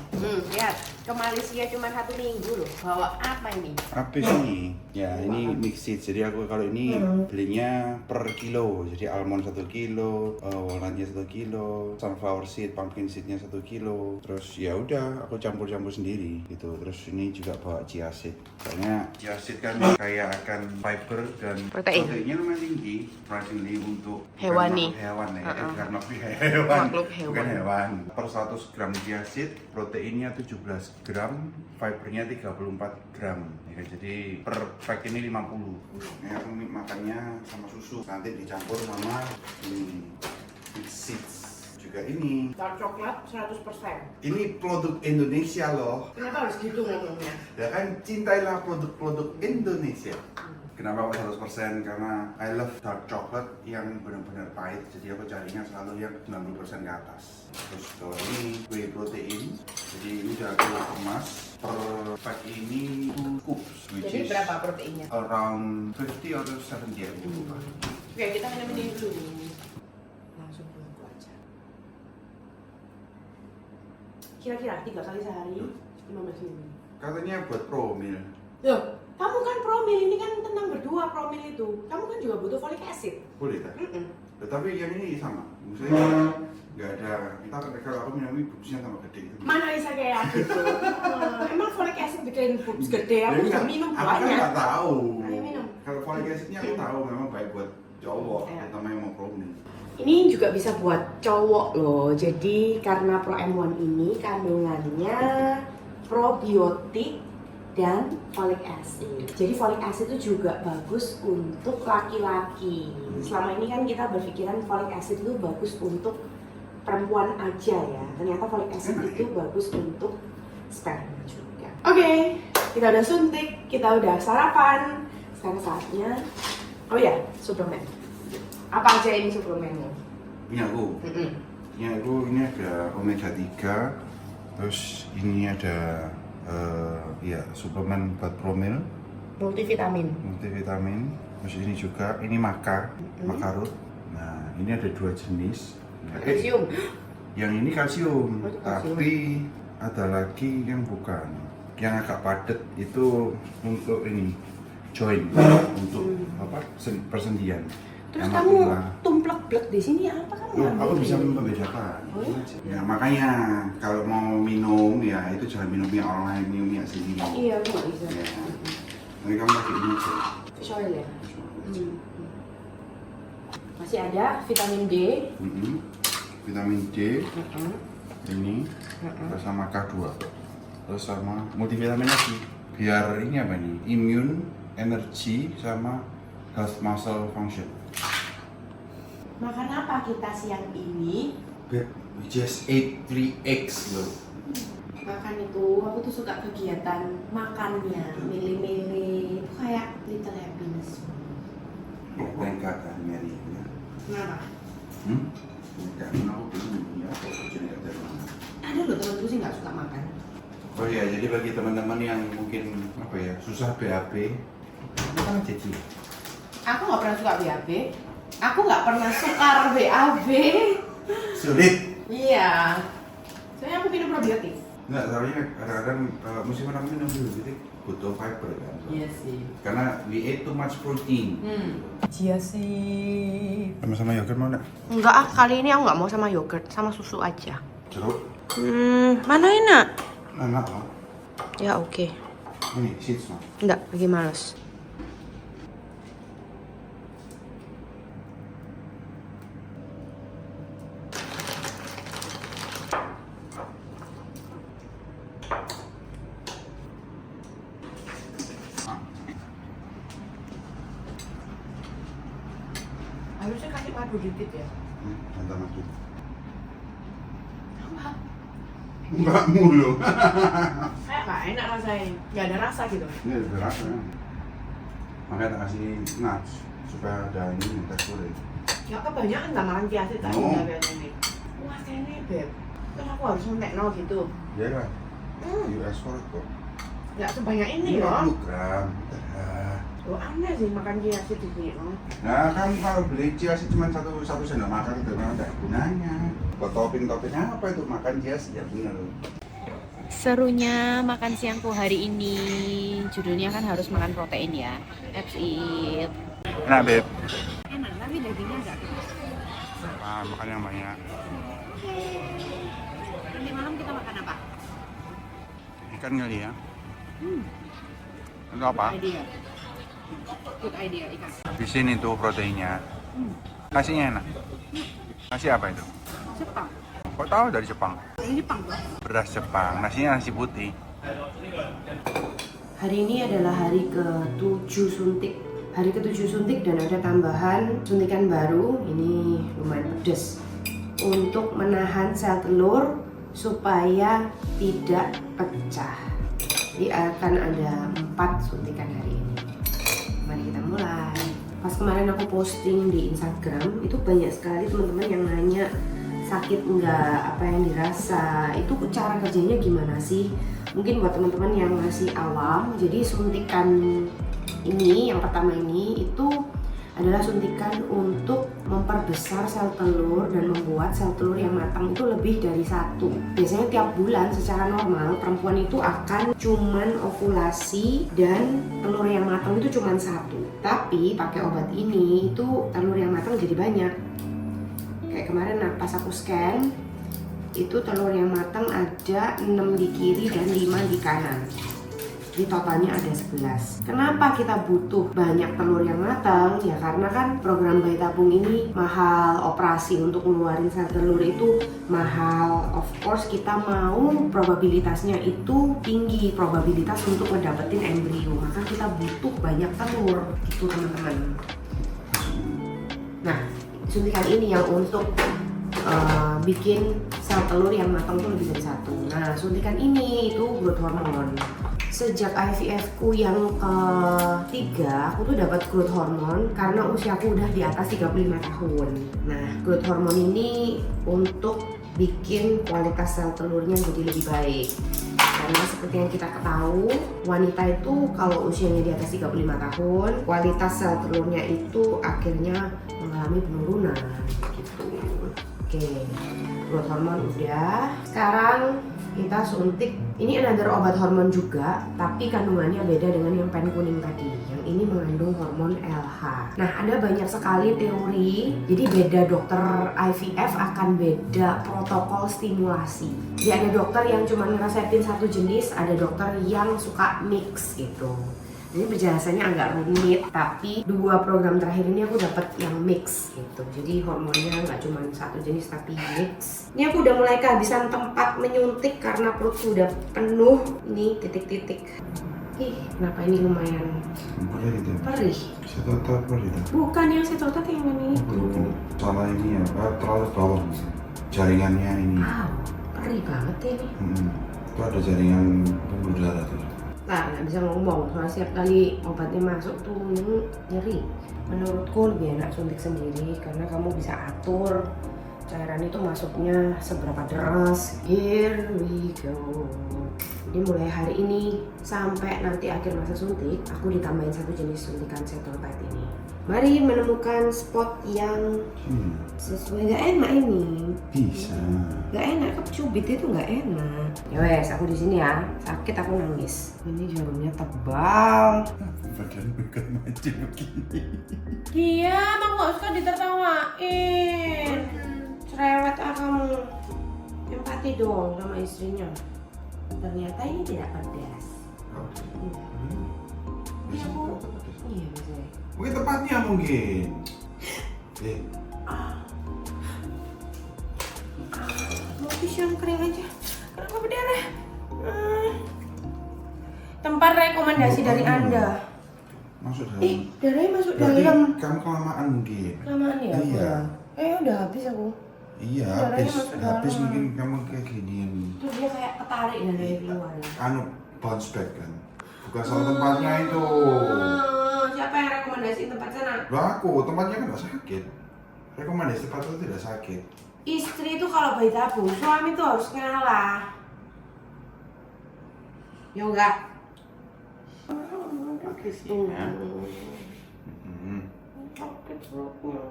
Lihat, ke Malaysia cuma 1 minggu loh. Bawa apa ini? Apa sih? Ya, ini mix seed. Jadi aku kalau ini belinya per kilo. Jadi almond 1 kilo, walnutnya 1 kilo, sunflower seed, pumpkin seednya 1 kilo. Terus ya udah, aku campur-campur sendiri gitu. Terus ini juga bawa chia seed. Soalnya chia seed kan kaya akan fiber dan proteinnya lumayan tinggi. Surprisingly untuk Hewani. hewan ya, karena hewan, Makhluk hewan. bukan hewan. Per 100 gram chia seed, proteinnya 17 gram, fibernya 34 gram. Ya, jadi per pack ini 50. Ya, aku makannya sama susu, nanti dicampur sama ini seeds juga ini. Dark coklat 100%. Ini produk Indonesia loh. Kenapa harus gitu ngomongnya? Ya kan, cintailah produk-produk Indonesia. Kenapa aku 100%? Karena I love dark chocolate yang benar-benar pahit. Jadi aku carinya selalu yang 90% ke atas. Terus kalau ini whey protein. Jadi ini udah aku kemas. Per pack ini 2 scoops, which Jadi is berapa proteinnya? around 50 atau 70 aku lupa. Oke, kita minum ini dulu. Langsung buatku aja. Kira-kira 3 kali sehari 15 menit. Katanya buat promil. Loh, kamu kan promil, ini kan tentang berdua promil itu. Kamu kan juga butuh folic acid. Boleh tak? Tetapi yang ini sama. Maksudnya nggak ada. Kita kalau aku minum ini boobsnya tambah gede. Mana bisa kayak gitu? Emang folic acid bikin boobs gede? Aku juga minum Aku kan banyak. nggak tahu. Ayo minum. Kalau folic acidnya aku tahu memang baik buat cowok, Ya. terutama yang mau promil. Ini juga bisa buat cowok loh. Jadi karena Pro M1 ini kandungannya probiotik dan folic acid. Jadi folic acid itu juga bagus untuk laki-laki. Selama ini kan kita berpikiran folic acid itu bagus untuk perempuan aja ya. Ternyata folic acid itu bagus untuk sperma juga. Oke, kita udah suntik, kita udah sarapan. Sekarang saatnya, oh ya, suplemen. Apa aja ini suplemennya? Ini aku. Ini ada omega 3. Terus ini ada ya suplemen buat promil, Multivitamin. multivitamin. Terus ini juga, ini makarut. Nah, ini ada 2 jenis. Nah, Kalsium. yang ini kalsium, Oh, itu kalsium. tapi ada lagi yang bukan. Yang agak padat itu untuk ini joint, untuk apa? Persendian. Terus Yang kamu akulah. tumplek-blek di sini apa kamu? Loh, aku ambil bisa ini? membedakan. Oh, iya? Ya makanya kalau mau minum ya itu jangan minumnya online, minumnya sendiri. Iya, aku nggak bisa. Ya. Tapi kamu pakai ini aja. Fish oil ya. Masih ada vitamin D. Vitamin D ini terus sama K2 terus sama multivitamin lagi biar ini apa nih, immune, energy sama health muscle function. Makan apa kita siang ini? We just ate 3 eggs loh. Makan itu, aku tuh suka kegiatan makannya, milih-milih, itu kayak little happiness. Oh iya, jadi bagi teman-teman yang mungkin apa ya susah BAB, ini kan Cici. Aku nggak pernah suka BAB. Aku nggak pernah sukar BAB. Sulit. Iya. Soalnya aku minum probiotik. Enggak, soalnya kadang-kadang mesti orang minum dulu, jadi butuh fiber kan. Iya sih. Karena we ate too much protein. Chia sih. Sama-sama yogurt mau enggak? Enggak ah, kali ini aku nggak mau sama yogurt, sama susu aja. Jeruk? Mana enak? Enak loh. Ya oke. Ini seeds no. Enggak, lagi males. Harusnya kasih madu dikit ya. Mantap maju. Enggak mulu. Kayak nggak enak rasanya, nggak ada rasa gitu. Ini ada rasa. Makanya tak kasih nuts supaya ada ini teksturnya. Ya kebanyakan nggak makan kiasit tadi Oh. nggak kayak ini. Wah ini beb, terus aku harus ngetek no gitu. Ya kan? US worth kok. Nggak sebanyak ini loh. 50 gram. Dah. Lo aneh sih makan kiasit di sini no. Nah kan kalau beli chia sih cuma satu sendok makan itu kan ada gunanya. Buat topping-toppingnya apa itu makan chia sih ya benar. Serunya makan siangku hari ini, judulnya kan harus makan protein ya. Let's eat. Nah beb. Enak, tapi dagingnya agak keras. Makan yang banyak. Nanti malam kita makan apa? Ikan kali ya. Itu apa? Idea. Good idea, ikan. Habisin itu proteinnya. Nasinya enak. Nasi apa itu? Jepang. Kok tahu dari Jepang? Ini Jepang loh. Beras Jepang. Nasinya nasi putih. Hari ini adalah hari ke-7 suntik. Hari ke-7 suntik dan ada tambahan suntikan baru. Ini lumayan pedas. Untuk menahan sel telur supaya tidak pecah. Jadi akan ada 4 suntikan hari ini. Mari kita mulai. Pas kemarin aku posting di Instagram, itu banyak sekali teman-teman yang nanya sakit enggak, apa yang dirasa, itu cara kerjanya gimana sih? Mungkin buat teman-teman yang masih awam, jadi suntikan ini, yang pertama ini itu adalah suntikan untuk memperbesar sel telur dan membuat sel telur yang matang itu lebih dari 1. Biasanya tiap bulan secara normal perempuan itu akan cuman ovulasi dan telur yang matang itu cuman 1. Tapi pakai obat ini itu telur yang matang jadi banyak. Kayak kemarin pas aku scan itu telur yang matang ada 6 di kiri dan 5 di kanan. Jadi totalnya ada 11. Kenapa kita butuh banyak telur yang matang? Ya karena kan program bayi tabung ini mahal, operasi untuk ngeluarin sel telur itu mahal. Of course kita mau probabilitasnya itu tinggi, probabilitas untuk ngedapetin embrio. Maka kita butuh banyak telur, gitu teman-teman. Nah, suntikan ini yang untuk bikin sel telur yang matang tuh lebih dari 1. Nah, suntikan ini itu growth hormone. Sejak IVF ku yang ketiga, aku tuh dapat growth hormone karena usiaku udah di atas 35 tahun. Nah, growth hormone ini untuk bikin kualitas sel telurnya jadi lebih baik. Karena seperti yang kita ketahui, wanita itu kalau usianya di atas 35 tahun, kualitas sel telurnya itu akhirnya mengalami penurunan gitu. Oke, growth hormone udah. Sekarang kita suntik, ini another obat hormon juga, tapi kandungannya beda dengan yang pen kuning tadi. Yang ini mengandung hormon LH. Nah, ada banyak sekali teori, jadi beda dokter IVF akan beda protokol stimulasi. Jadi ada dokter yang cuma ngeresepin satu jenis, ada dokter yang suka mix gitu. Ini penjelasannya agak rumit, tapi 2 program terakhir ini aku dapat yang mix gitu. Jadi hormonnya nggak cuma satu jenis tapi mix. Ini aku udah mulai kehabisan tempat menyuntik karena perutku udah penuh. Ini titik-titik. Ih, kenapa ini lumayan perih? Sedotan perih. Bukan yang setotat yang ini itu. Salah ini ya, terlalu bawah. Jaringannya ini. Wow, perih banget ya ini. Itu ada jaringan pembuluh darah tuh. Nah, nggak bisa ngomong, soalnya setiap kali obatnya masuk tuh nyeri. Menurutku lebih enak suntik sendiri karena kamu bisa atur cairan itu masuknya seberapa deras. Here we go. Jadi mulai hari ini sampai nanti akhir masa suntik, aku ditambahin satu jenis suntikan Cetrotide ini. Mari menemukan spot yang sesuai. Gak enak ini. Bisa. Gak enak, kecubit itu gak enak. Ya wes, aku di sini ya. Sakit aku nangis. Ini jarumnya tebal. Badan bukan maju begini. Diam, aku gak suka ditertawain. Cerewet kamu. Empati dong sama istrinya. Ternyata ini tidak pedas. Bisa aku. kok pedas. Iya bisa. Mungkin tempatnya mungkin. Mau tisu yang kering aja. Kenapa berdarah? Tempat rekomendasi dari Anda. Masuk dalam. Darahnya masuk Berarti dalam. kamu kelamaan mungkin. Kelamaan ya? Iya. Udah habis aku. Iya, Darahnya habis masuk habis dalam. mungkin kamu kayak ginian. Terus dia kayak ketarik dari keluar. Anu bounce back kan. Bukan salah tempatnya itu. Siapa yang rekomendasi tempat sana? Lah aku, tempatnya kan tidak sakit. Rekomendasi tempat itu tidak sakit. Istri itu kalau bayi tabung, suami itu harus ngalah. Ya enggak? Gitu. Sakit perutnya.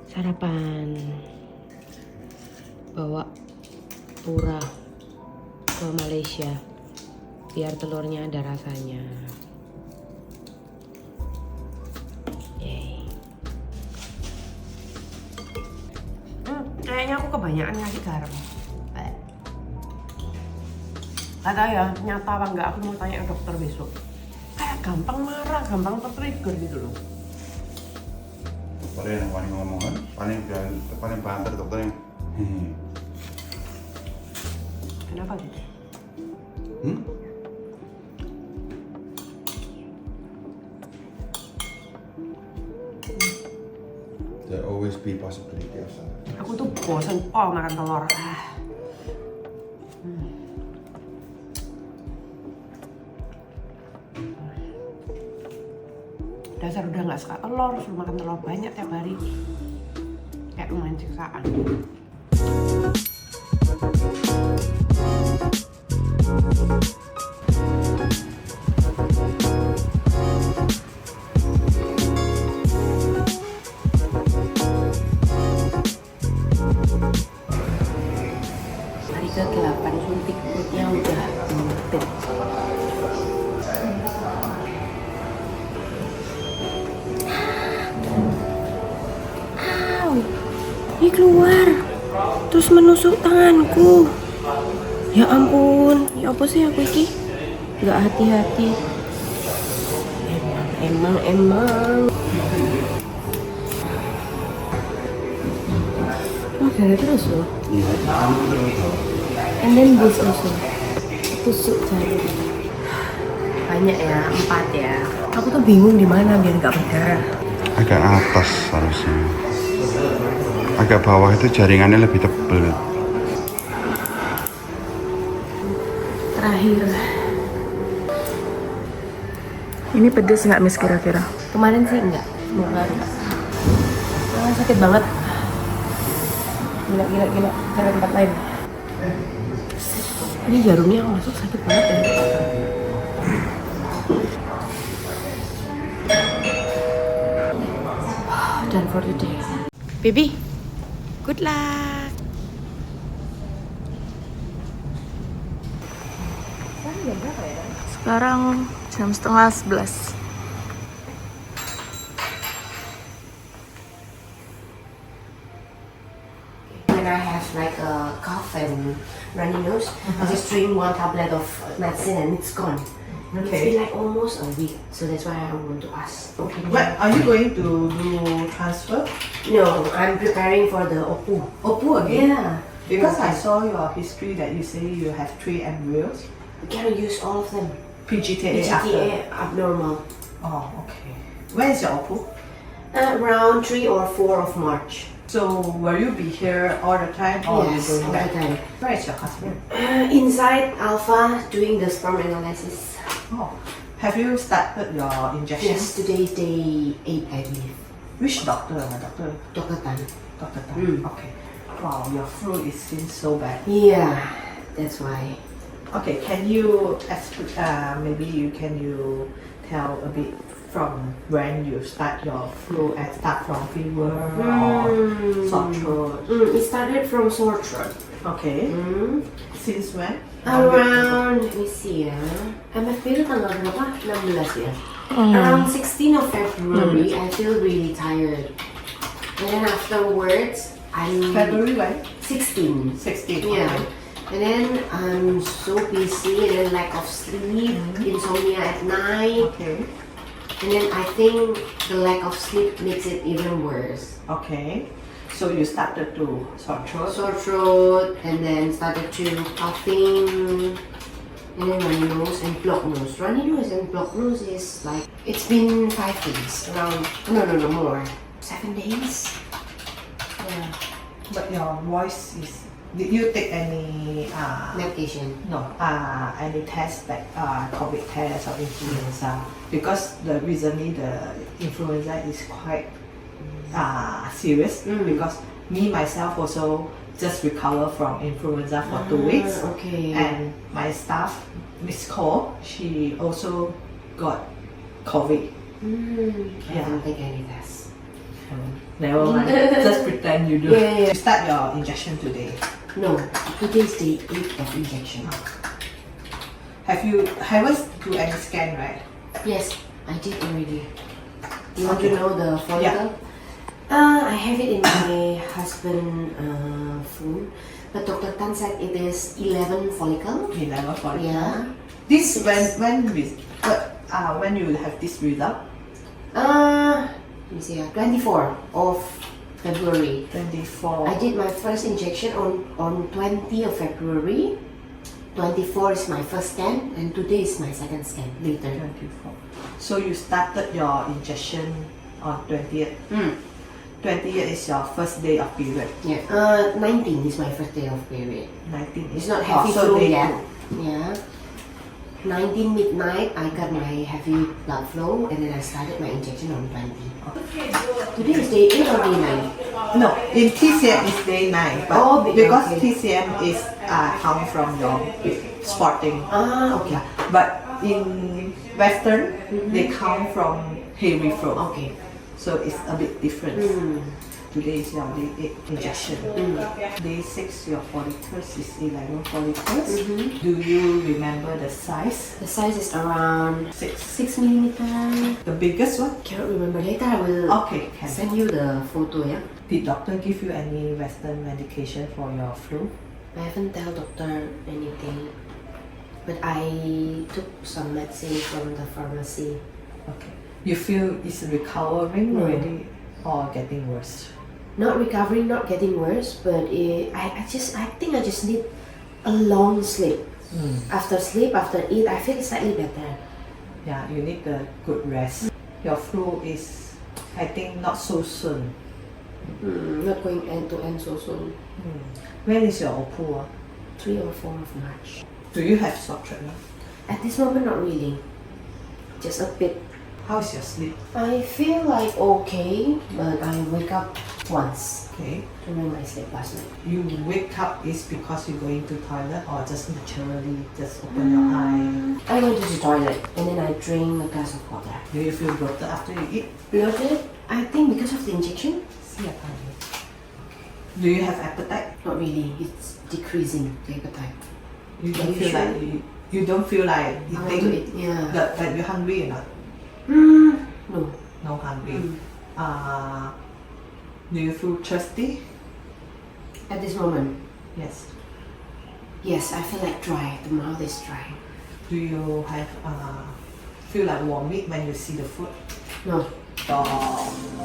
Sarapan. Bawa pura ke Malaysia biar telurnya ada rasanya. Yeay. Kayaknya aku kebanyakan ngasih garam. Gak tau ya, nyata apa enggak, aku mau tanya ke dokter besok. Kayak gampang marah, gampang tertrigger gitu loh. Dokter yang paling ngomong kan, paling banter dokter yang. Kenapa gitu? There always be possibility of something. Aku tuh bosan makan telur. Dasar udah nggak suka telur, suruh makan telur banyak tiap hari. Kayak lumayan siksaan. Hari ke-8 suntik perutnya udah menyempit. Ini keluar, terus menusuk tanganku. Ya ampun, ya apa sih aku ini? Gak hati-hati. Emang. Oh, darah terus loh. Iya, kamu terus. And then this also. Tusuk jarum. Banyak ya, 4 ya. Aku tuh bingung di mana biar nggak berdarah. Agak atas harusnya. Agak bawah itu jaringannya lebih tebal. Terakhir. Ini pedes nggak Miss kira-kira? Kemarin sih enggak. Semoga enggak. Sakit banget. Gila. Cari tempat lain. Ini jarumnya yang masuk sakit banget ya. Done for today. Baby, good luck. Sekarang jam 10:30. When I have like a cough and runny nose, I just drink 1 tablet of medicine and it's gone. It's been like almost a week, so that's why I want to ask. Okay. What are you going to do transfer? No, I'm preparing for the OPU. Oppo again? Yeah. Because I saw your history that you say you have 3 embryos. We cannot use all of them. PGTA after. PGTA abnormal. Oh, okay. When is your Oppo? Around 3 or 4 of March. So will you be here all the time or Yes, you all going the back? time. Where is your husband? Inside Alpha doing the sperm analysis. Oh. Have you started your injection? Yes, today is day 8, I believe. Which doctor? Doctor Dr. Tan. Dr. Tan. Okay. Wow, your flu is seems so bad. Yeah, that's why. Okay, can you maybe you tell a bit from when you start your flu and start from fever or sore throat? It started from sore throat. Okay. Since when? Around, let me see ya. MFP itu tanggal berapa? 16 ya? Around 16 of February, I feel really tired. And then afterwards, I'm February when? 16. 16. Yeah. Okay. And then I'm so busy and then lack of sleep, insomnia at night. Okay. And then I think the lack of sleep makes it even worse. Okay. So you started to sore throat. Sore throat and then started to coughing and then runny nose and blocked nose. Runny nose and blocked nose is like, it's been 5 days, around, no, more. 7 days? Yeah. But your voice is. Did you take any Medication. no any test like COVID test or influenza? Because recently the influenza is quite serious. Because me myself also just recover from influenza for 2 weeks. Okay. And my staff, Miss Cole, she also got COVID. I don't take any tests. Never mind, just pretend you do. Yeah. You start your injection today. No, today's day 8 of injection. Haven't do any scan, right? Yes, I did already. You want to know the follicle? Yeah. I have it in my husband phone, but Dr. Tan said it is 11 follicle. 11 follicle. Yeah. This when you have this result? Let me see, 24 of February. 24. I did my first injection on 20 of February. 24 is my first scan, and today is my second scan later. 24. So you started your injection on 20th. 20th is your first day of period. Yeah. 19 is my first day of period. 19 It's is not heavy so flow day yet. Yeah. 19 midnight, I got my heavy blood flow, and then I started my injection on 20. Today is day 8 or day 9? 2. No, in TCM is day 9. But Oh, because okay. TCM is come from your sporting. Okay. But in Western, they come from heavy flow. Okay. So it's a bit different. Today is your day 8 injection. Day 6, your follicles is 11 follicles. Do you remember the size? The size is around 6 millimeter. The biggest one? Cannot remember. Later I will Okay, can. send you the photo. Yeah. Did doctor give you any Western medication for your flu? I haven't tell doctor anything, but I took some medicine from the pharmacy. Okay. You feel it's recovering already or getting worse? Not recovering, not getting worse, but I think I just need a long sleep. After sleep, after eat, I feel slightly better. Yeah, you need a good rest. Your flu is, I think, not so soon. Not going end to end so soon. When is your Opu? 3 or 4 of March. Do you have sore throat now? At this moment, not really. Just a bit. How's your sleep? I feel like okay, but I wake up once Okay. during my sleep last night. You wake up is because you're going to toilet or just naturally just open your eye? I went to the toilet and then I drank a glass of water. Do you feel bloated after you eat? Bloated? I think because of the injection? Do you have appetite? Not really. It's decreasing the appetite. You Are don't you feel sure? like you don't feel like I want to eat. eating? Yeah. That you're hungry or not? No. No hungry. Do you feel thirsty? At this moment, Yes. yes, I feel like dry. The mouth is dry. Do you have feel like vomit when you see the food? No. Your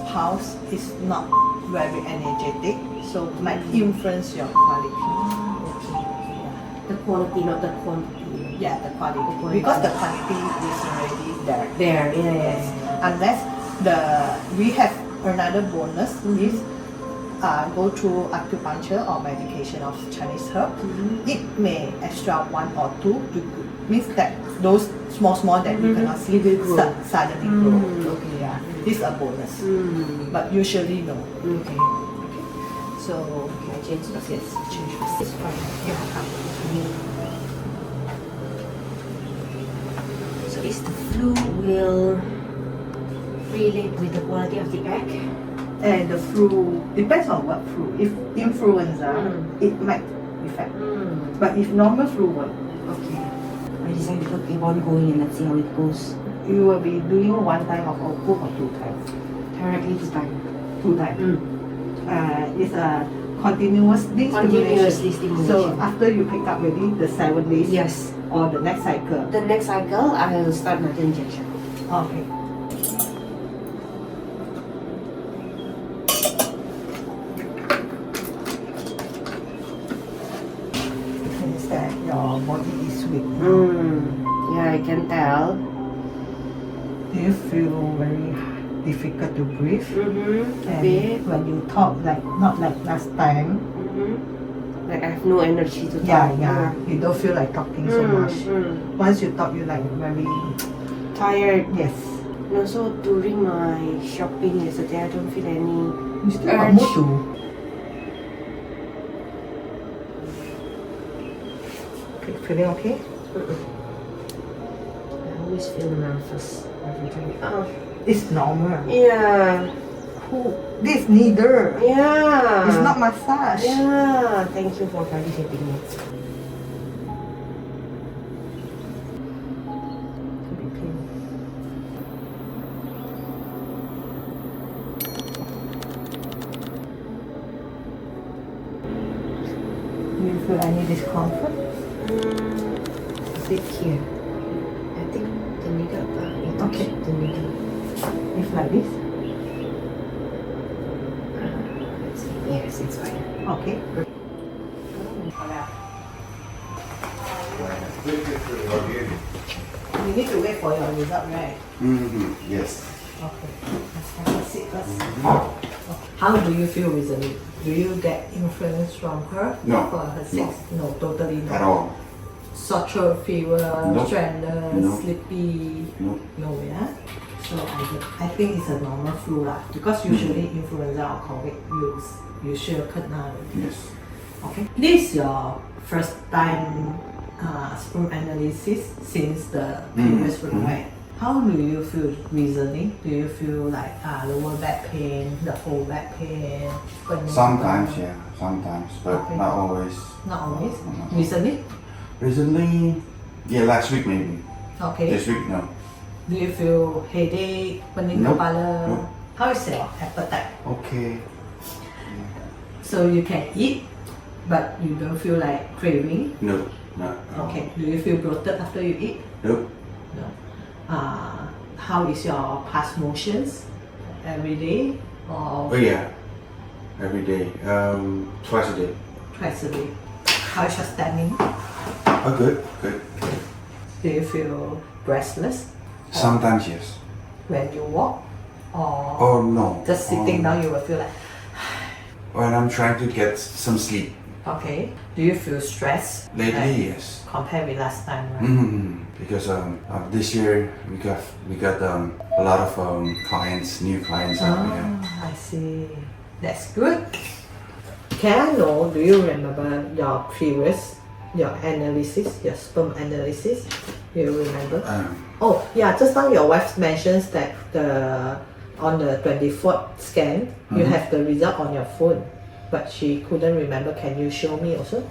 house is not very energetic, so might influence your quality. The quality, not the quantity. Yeah, the quality. The quality. Because the quantity is already there. There, Yes. Unless we have another bonus is go through acupuncture or medication of Chinese herb. It may extra 1 or 2 to means that those small that you cannot see suddenly grow. Okay, yeah, this is a bonus. But usually no. Okay. So Can I change this? yes, change this one. Yeah, So is the flu will relate with the quality of the egg? and the flu depends on what flu. If influenza, it might affect. But if normal flu won't. Okay. I decided to keep on going and let's see how it goes. You will be doing one time of output or 2 times. Directly this time. 2 times. It's a continuously Continuously stimulation. So stimulation. after you pick up already the 7 days Yes. or the next cycle. The next cycle, I will start another injection. Okay. Means that your body is weak. Yeah, I can tell. Do you feel very difficult to breathe? And when you talk, like not like last time, Like I have no energy to talk. yeah, you don't feel like talking so much. Once you talk, you like very Tired. yes. And also during my shopping yesterday, I don't feel any. You still got Urge. mood to. Okay, feeling okay? I always feel nervous every time. Oh. It's normal. Yeah. This neither. Yeah. It's not massage. Yeah. Thank you for validating me. Do you feel any discomfort? A bit here. I think the needle. Okay. The needle. If like this? Yes, it's fine. Okay. You need to wait for your result, right? Yes. Okay. Let's have a seat first. Okay. How do you feel recently? Do you get influence from her? No. For her sex? No, totally no. At all. Sore throat, fever, Nope. stranded, No. sleepy. No. No, yeah. So I think it's a normal flu lah. Because usually influenza or COVID, you sure kena. Yes. Okay. This is your first time sperm analysis since the previous flu, right? How do you feel recently? Do you feel like lower back pain, the whole back pain? Sometimes, yeah. Sometimes, but Okay. not always. Not always. No. Recently? Recently, yeah, last week maybe. Okay. This week, no. Do you feel headache, pening Nope. kepala? Nope. How is your appetite? Okay. So you can eat, but you don't feel like craving. No. No. Okay. Do you feel bloated after you eat? Nope. No. How is your past motions? Every day or Oh yeah. Every day. Twice a day. twice a day? How is your standing? Oh, good. Good. Do you feel restless Sometimes yes. when you walk, or Oh no. just sitting down you will feel like When I'm trying to get some sleep. okay? Do you feel stressed? Lately, like, yes. compared with last time, right? Because this year we got a lot of clients, new clients out here. I see. That's good. Can I know, do you remember your previous, your analysis, your sperm analysis? Do you remember? Oh, yeah, just now your wife mentions that on the 24th scan, you have the result on your phone, but she couldn't remember. Can you show me also?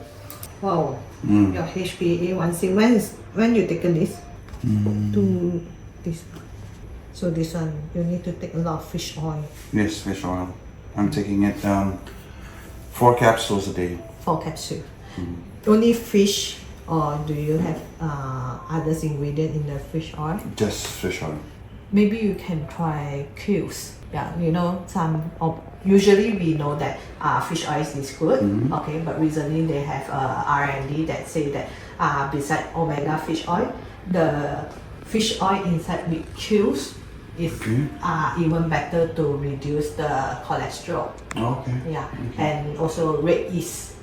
Wow, your HbA1c, when you taken this? To this. So this one, you need to take a lot of fish oil. Yes, fish oil. I'm taking it 4 capsules a day. 4 capsules. Only fish, or do you have other ingredient in the fish oil? Just fish oil. Maybe you can try Q's. Yeah, you know, usually we know that fish oil is good, okay, but recently they have R&D that say that beside omega fish oil, the fish oil inside with Q's is even better to reduce the cholesterol. Okay. Yeah, and also red yeast.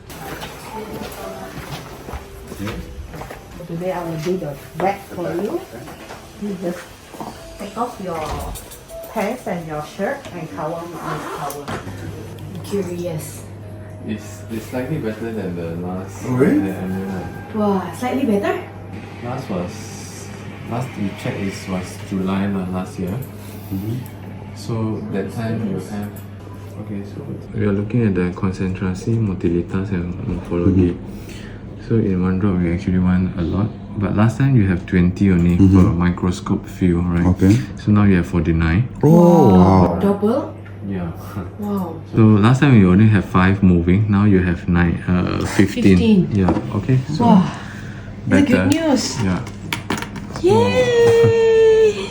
today I will do the back for you. You just take off your pants and your shirt and cover with this towel. Curious. It's slightly better than the last. Oh, really? Wah, slightly better. Last we checked was July last year. So that time you have. Okay, so we are looking at the konsentrasi, motilitas, and morphology. So in one drop we actually want a lot. But last time you have 20 only for microscope view, right? Okay. So now you have 49. Oh, wow. Double. Yeah. Wow. So last time you only have 5 moving. Now you have 15. 15. Yeah. Okay. So Wah, the better. good news. Yeah. Yay!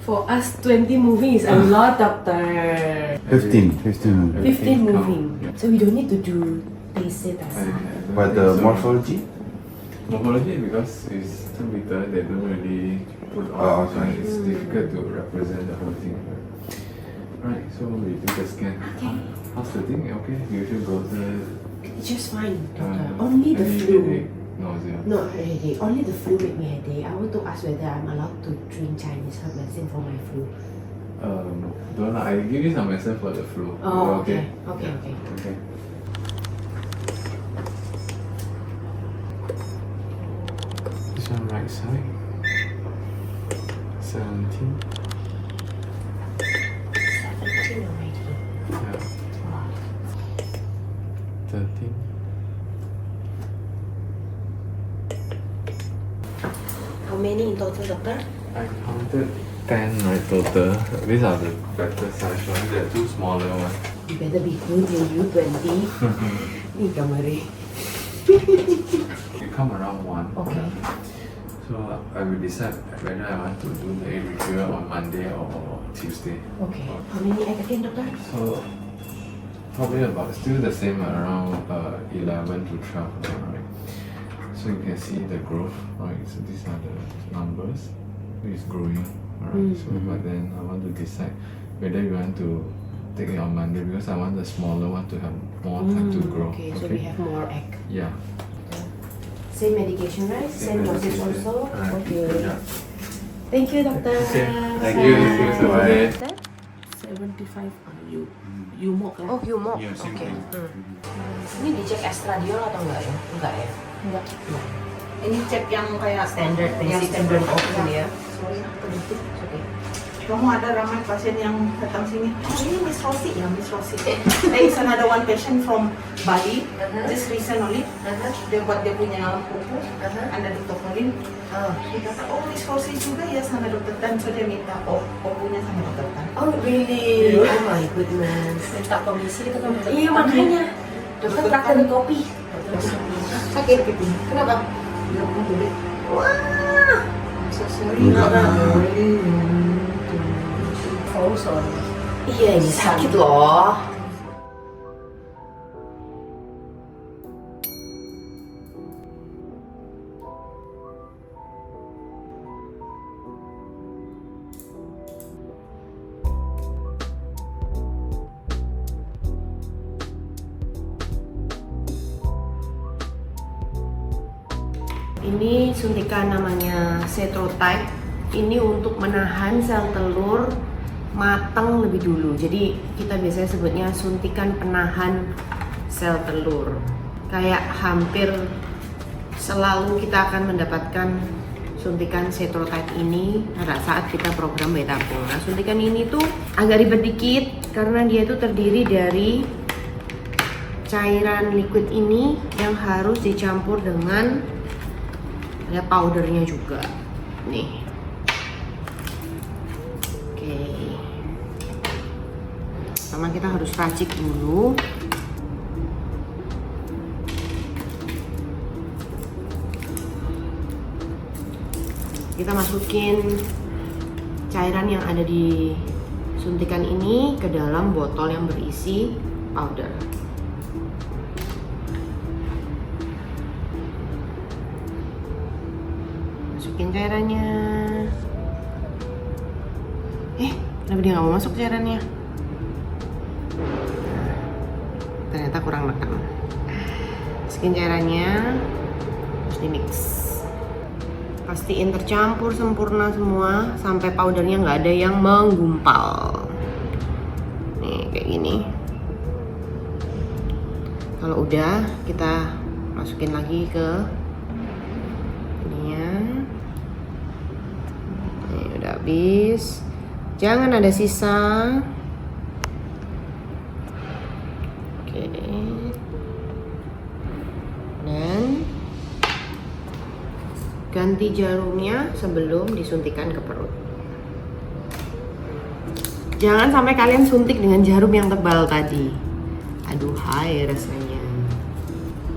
For us, 20 moving is a lot, doctor. 15. 15 moving. So we don't need to do taste test. But the morphology? Morphology, because it's 2 meter, they don't really put Oh, on. okay. It's difficult to represent the whole thing. Right, so we do the scan. Okay. How's the thing? Okay, you feel bloated. It's just fine, doctor. Only the any flu. headache, nausea. Not headache. Only the flu make me headache. I want to ask whether I'm allowed to drink Chinese herb medicine for my flu. Don't know. I give you some medicine for the flu. Oh, okay. okay. Okay. This one right side. 17. 17 already. Yeah. 13. How many in total, doctor? I counted 10 right total. These are the better size ones. There are 2 smaller ones. You better be good in you 20. Ni kamari. You come around 1. Okay. So I will decide whether I want to do the egg retrieval on Monday or Tuesday. Okay. How many egg again, doctor? So probably about still the same around 11 to 12. Right? So you can see the growth. Right. So these are the numbers. It's growing. Alright. So but then I want to decide whether you want to take it on Monday because I want the smaller one to have more time to grow. Okay, so we have more egg. Yeah. Same medication, right? Same dosage medication. also? Alright. Okay. Yeah. Thank you, doctor. Thank you. Thanks a lot. 75 you mock Oh, humor. Iya, same Oke. thing. Ini dicek estradiol atau enggak ya? Enggak ya? Enggak. Ini cek yang kayak Standard, yang basic standard standard off ya. ya. Oke. Kamu ada ramai pasien yang datang sini. Oh, ini Miss Rosie ya, Miss Rosie. There is another one patient from Bali. Just recently, dia buat dia punya pupu. Ada dokter Colin. Dia kata, oh Miss Rosie juga ya sama dokter Tan. So dia minta pupunya sama dokter Tan. Oh, really? Oh my goodness. Minta komisi kita kan. Iya, makanya. Dokter traktir kopi. Sakit gitu. Kenapa? Dia punya duit. Wah. So sorry. Iya, ini sakit loh. Ini suntikan namanya Cetrotype. Ini untuk menahan sel telur matang lebih dulu. Jadi kita biasanya sebutnya suntikan penahan sel telur. Kayak hampir selalu kita akan mendapatkan suntikan Cetrotype ini pada saat kita program bayi tabung. Nah, suntikan ini tuh agak ribet dikit karena dia itu terdiri dari cairan liquid ini yang harus dicampur dengan ada powdernya juga. Nih. Oke. Pertama kita harus racik dulu. Kita masukin cairan yang ada di suntikan ini ke dalam botol yang berisi powder. Masukin cairannya. Kenapa dia nggak mau masuk cairannya? Ternyata kurang neken. Masukin cairannya, terus di mix. Pastiin tercampur sempurna semua sampai powdernya nggak ada yang menggumpal. Nih kayak gini. Kalau udah, kita masukin lagi ke ininya. Nih udah habis. Jangan ada sisa. Oke. Dan ganti jarumnya sebelum disuntikan ke perut. Jangan sampai kalian suntik dengan jarum yang tebal tadi. Aduhai rasanya.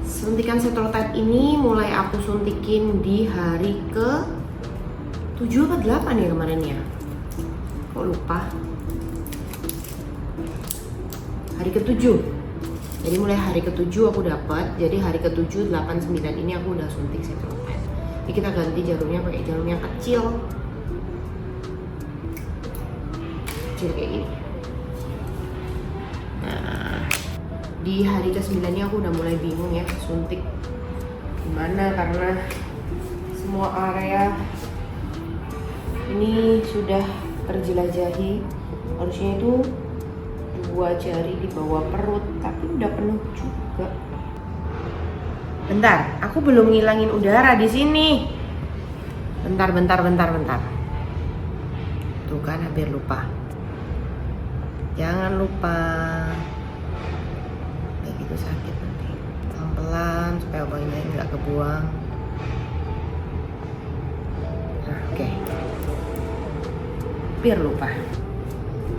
Suntikan Setrotype ini mulai aku suntikin di hari ke 7 atau 8 ya kemarin ya. Kok lupa? Hari ke-7. Jadi mulai hari ke-7 aku dapat. Jadi hari ke-7, 8, 9 ini aku udah suntik Setrotype. Jadi kita ganti jarumnya pakai jarum yang kecil. Kecil kayak gini. Nah, di hari ke-9 ini aku udah mulai bingung ya suntik gimana karena semua area ini sudah terjelajahi. Harusnya itu 2 jari di bawah perut, tapi udah penuh juga. Bentar, aku belum ngilangin udara di sini. Bentar. Tuh kan hampir lupa. Jangan lupa. Kayak gitu sakit nanti. Pelan-pelan supaya obatnya nggak kebuang. Nah, oke. Biar lupa.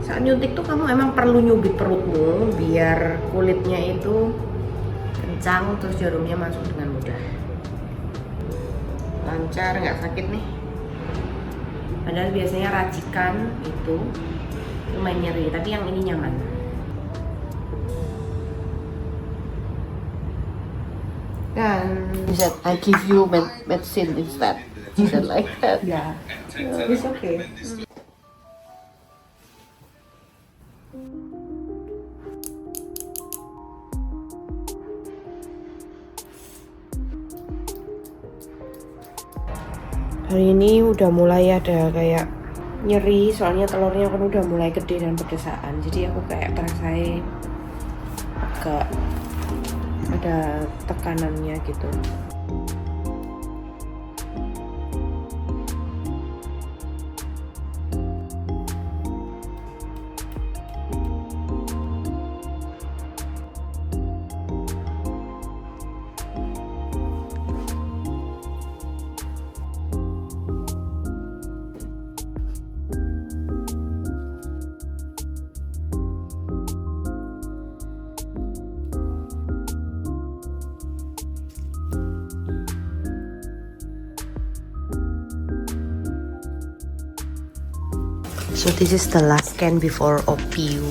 Saat nyuntik tuh kamu emang perlu nyubit perutmu biar kulitnya itu kencang terus jarumnya masuk dengan mudah. Lancar, nggak sakit nih. Padahal biasanya racikan itu lumayan nyeri, tapi yang ini nyaman. Dan said I give you medicine instead. She said like that. Yeah, it's okay. Hari ini udah mulai ada kayak nyeri, soalnya telurnya kan udah mulai gede dan berdesaan. Jadi aku kayak terasa agak ada tekanannya gitu. So this is the last scan before OPU.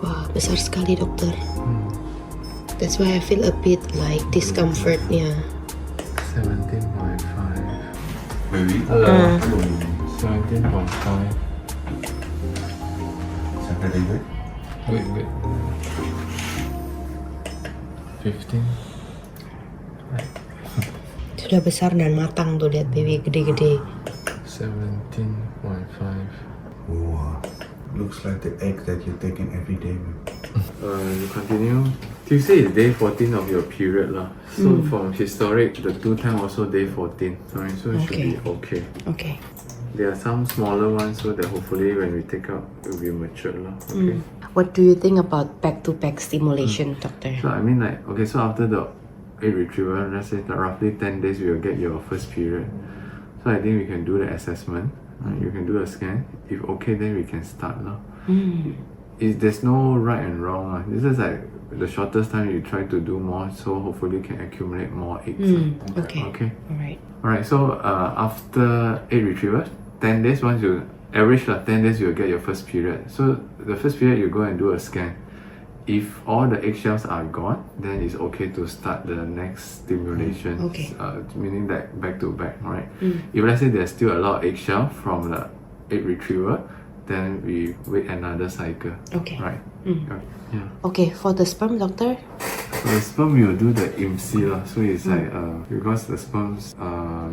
Wah, besar sekali dokter. That's why I feel a bit like discomfortnya. 17.5. Baby. Hello. 17.5. Sampai David. Wait. 15. Sudah besar dan matang tuh, lihat baby gede-gede. 17.5. Wow. Looks like the egg that you're taking every day. You continue. Tuesday is day 14 of your period lah. So from historic, the 2 time also day 14. Right, so it should be okay. Okay. There are some smaller ones, so that hopefully when we take out, it will be matured lah. Okay. What do you think about back-to-back stimulation, doctor? So I mean like, okay, so after the egg retrieval, let's say that roughly 10 days we will get your first period. So I think we can do the assessment. You can do a scan. If okay, then we can start now. There's no right and wrong. This is like the shortest time you try to do more, so hopefully can accumulate more eggs. Okay. Okay. Alright. Alright, so after egg retrieval, 10 days, once you average 10 days, you'll get your first period. So the first period, you go and do a scan. If all the eggshells are gone, then it's okay to start the next stimulation. Okay. Meaning that back to back, right? If let's say there's still a lot of eggshell from the egg retrieval, then we wait another cycle. Okay. Right. Yeah. Okay, for the sperm, doctor. For the sperm, we will do the IMSI lah. So it's like because the sperms,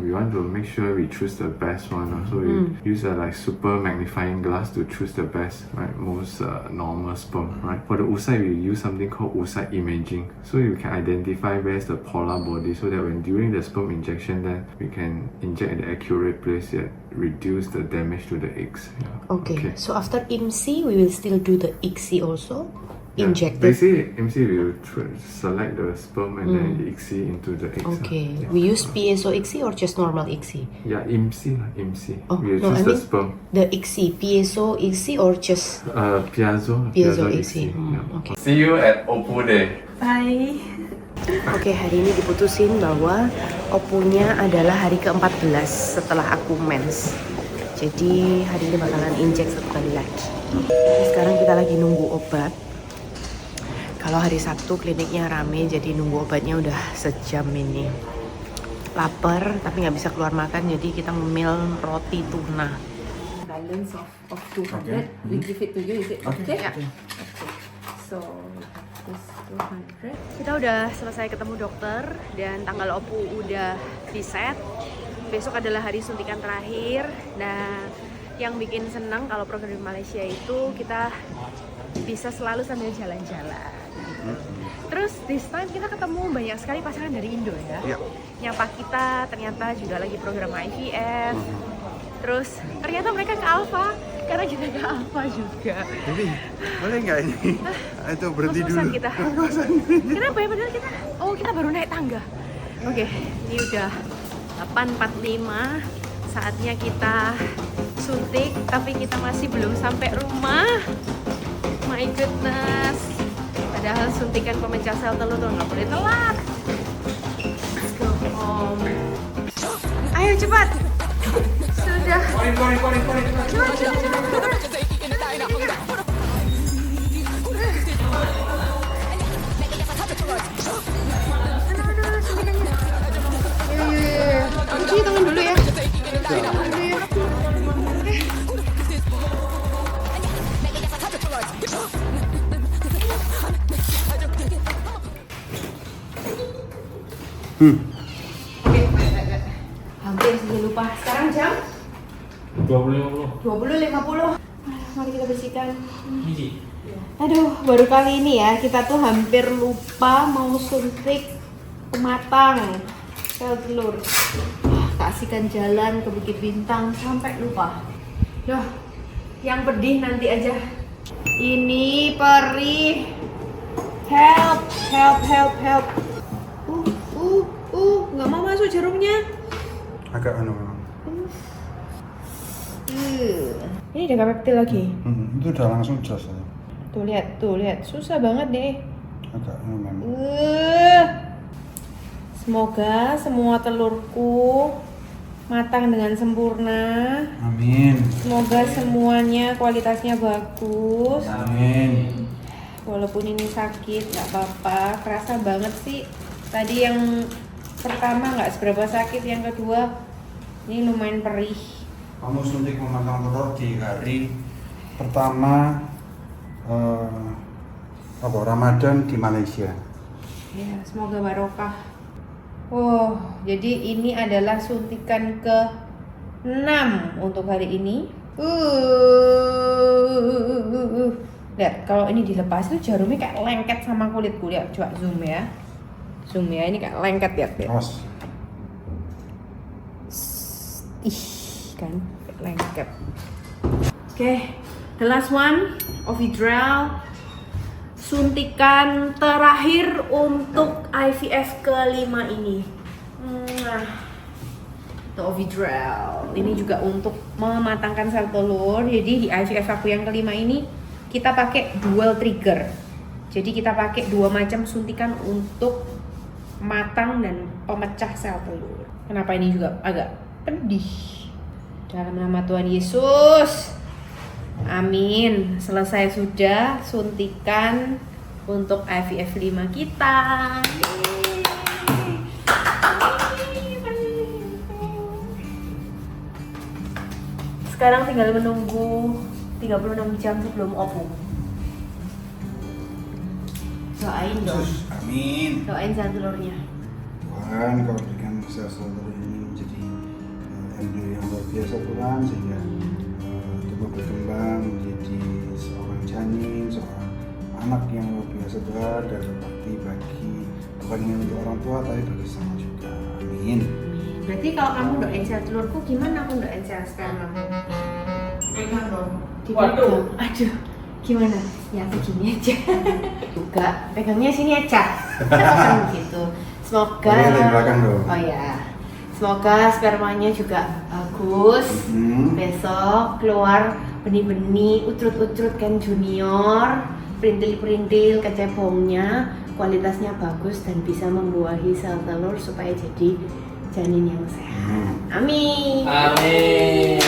we want to make sure we choose the best one. So we use a like super magnifying glass to choose the best, right? Most normal sperm, right? For the oocyte, we use something called oocyte imaging. So you can identify where's the polar body, so that when during the sperm injection, then we can inject at the accurate place that reduce the damage to the eggs. Yeah. Okay. So after IMSI, we will still do the ICSI also. Yeah. Injected. Basically, IMSI will select the sperm and then ICSI into the eggs. Okay. Yeah. We use PSO ICSI or just normal ICSI? Yeah, IMSI lah, IMSI. Oh, We no, choose I the mean sperm. the ICSI, PSO ICSI or just Piezo ICSI? Yeah. Okay. See you at Oppo Day. Bye. Oke, hari ini diputusin bahwa opunya adalah hari ke-14 setelah aku mens. Jadi hari ini bakalan injek satu kali lagi. Sekarang kita lagi nunggu obat. Kalau hari Sabtu kliniknya rame, jadi nunggu obatnya udah sejam ini. Lapar tapi nggak bisa keluar makan, jadi kita ngemil roti tuna. Balance of 200, we give it to you, is it okay? Ya. Okay. So, this 200. Kita udah selesai ketemu dokter dan tanggal opu udah diset. Besok adalah hari suntikan terakhir. Nah, yang bikin senang kalau program di Malaysia itu kita bisa selalu sambil jalan-jalan. Terus this time kita ketemu banyak sekali pasangan dari Indo ya. Nyapa kita ternyata juga lagi program IVF. Terus ternyata mereka ke Alpha karena juga ke Alpha juga. Jadi boleh nggak ini? Itu berhenti dulu. Kos-kosan kita. Kenapa ya? Padahal kita baru naik tangga. Oke, ini udah 8.45. Saatnya kita suntik, tapi kita masih belum sampai rumah. My goodness. Padahal suntikan pemecah sel telur tuh nggak boleh telat. Let's go home. Ayo cepat. Sudah. Aku cuci tangan dulu ya. Hampir saja lupa. Sekarang jam 20.50. Mari kita bersihkan. Aduh, baru kali ini ya kita tuh hampir lupa mau suntik pematang sel telur. Kasihkan jalan ke Bukit Bintang sampai lupa. Duh, yang pedih nanti aja. Ini perih. Help, help, help, help. Nggak mau masuk jarumnya. Agak Ini udah gak peptil lagi. itu udah langsung jos ya. Tuh lihat, susah banget deh. Agak memang. Semoga semua telurku matang dengan sempurna. Amin. Semoga semuanya kualitasnya bagus. Amin. Walaupun ini sakit, nggak apa-apa. Kerasa banget sih. Tadi yang pertama nggak seberapa sakit, yang kedua ini lumayan perih. Kamu suntik pematang telur di hari pertama Ramadan di Malaysia. Ya, semoga barokah. Oh, jadi ini adalah suntikan ke-6 untuk hari ini. Lihat, kalau ini dilepas itu jarumnya kayak lengket sama kulitku. Lihat, coba zoom ya. Zoom ya, ini kayak lengket lihat. Awas. Ih, kan lengket. Oke, the last one, Ovidrel. Suntikan terakhir untuk IVF kelima ini. Ovidrel. Ini juga untuk mematangkan sel telur. Jadi di IVF aku yang kelima ini kita pakai dual trigger. Jadi kita pakai dua macam suntikan untuk matang dan pemecah sel telur. Kenapa ini juga agak pedih? Dalam nama Tuhan Yesus. Amin. Selesai sudah suntikan untuk IVF 5 kita. Sekarang tinggal menunggu 36 jam sebelum opu. Doain dong. Amin. Doain sel telurnya. Tuhan, kau berikan sel telur ini menjadi embrio yang luar biasa Tuhan, sehingga tubuh berkembang menjadi seorang janin, seorang anak yang luar biasa Tuhan, dan berbakti bagi bukan hanya untuk orang tua tapi bagi sama juga. Amin. Berarti kalau kamu doain sel telurku, gimana aku doain sel sperma? Pegang dong. Waduh, aduh, gimana? Ya begini aja. Juga, pegangnya sini aja. Kan begitu. Semoga. Boleh, belakang dong. Oh ya, semoga spermanya juga bagus. Besok keluar benih-benih, utrut-utrut kan junior, perintil-perintil kecebongnya, kualitasnya bagus dan bisa membuahi sel telur supaya jadi janin yang sehat. Amin. Amin.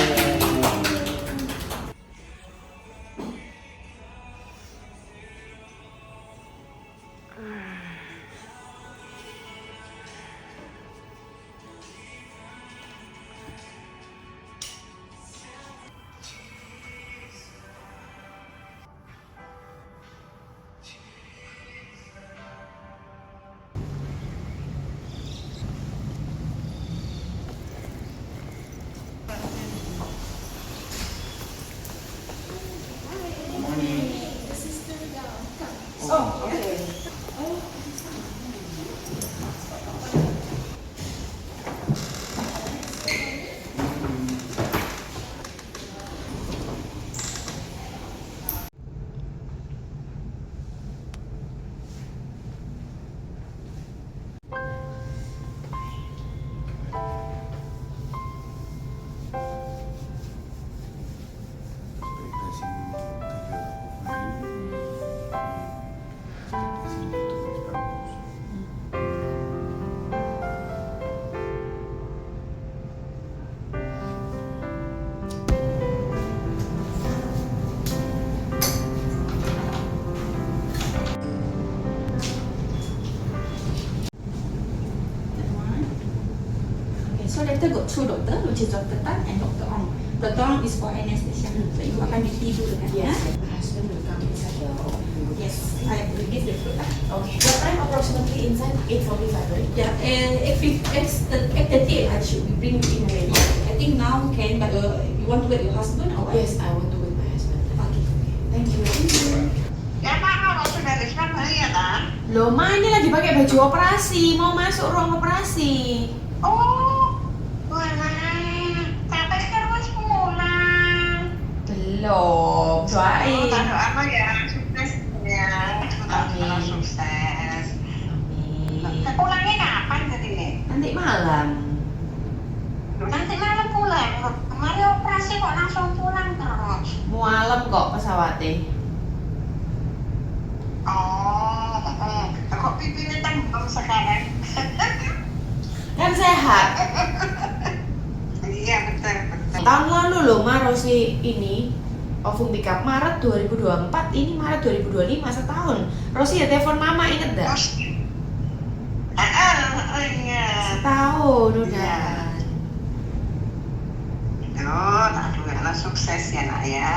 So later got two doctor, which is Dr. Tan and Dr. Ong. Dr. Ong is for anesthesia, so you akan ditidur dengan Yes, my husband will come inside the room. Yes, I will give the food. Okay. What time approximately inside? 8:45, right? Yeah, if it's the 8:30, I should bring you in already. I think now can, but you want to wait your husband or what? Yes, I want to with my husband. Okay. Thank you. Ya Pak, kalau sudah Risma beli ya kan? Loh, Ma ini lagi pakai baju operasi, mau masuk ruang operasi. Oh, wah, tapi kan harus pulang. Belum, doain. Doa ya, sukses ya. Amin. Sukses. Amin. Pulangnya kapan tadi nih? Nanti malam. Nanti malam pulang. Kemarin operasi kok langsung pulang terus. Malam kok pesawatnya. Oh, kok pipinya tembem sekarang? Kan sehat. Iya betul. Tahun lalu loh Ma Rosi ini ovum pickup Maret 2024, ini Maret 2025, setahun. Rosi ya telepon Mama, inget gak? Iya. Setahun udah. Tuh, tak sukses ya nak ya.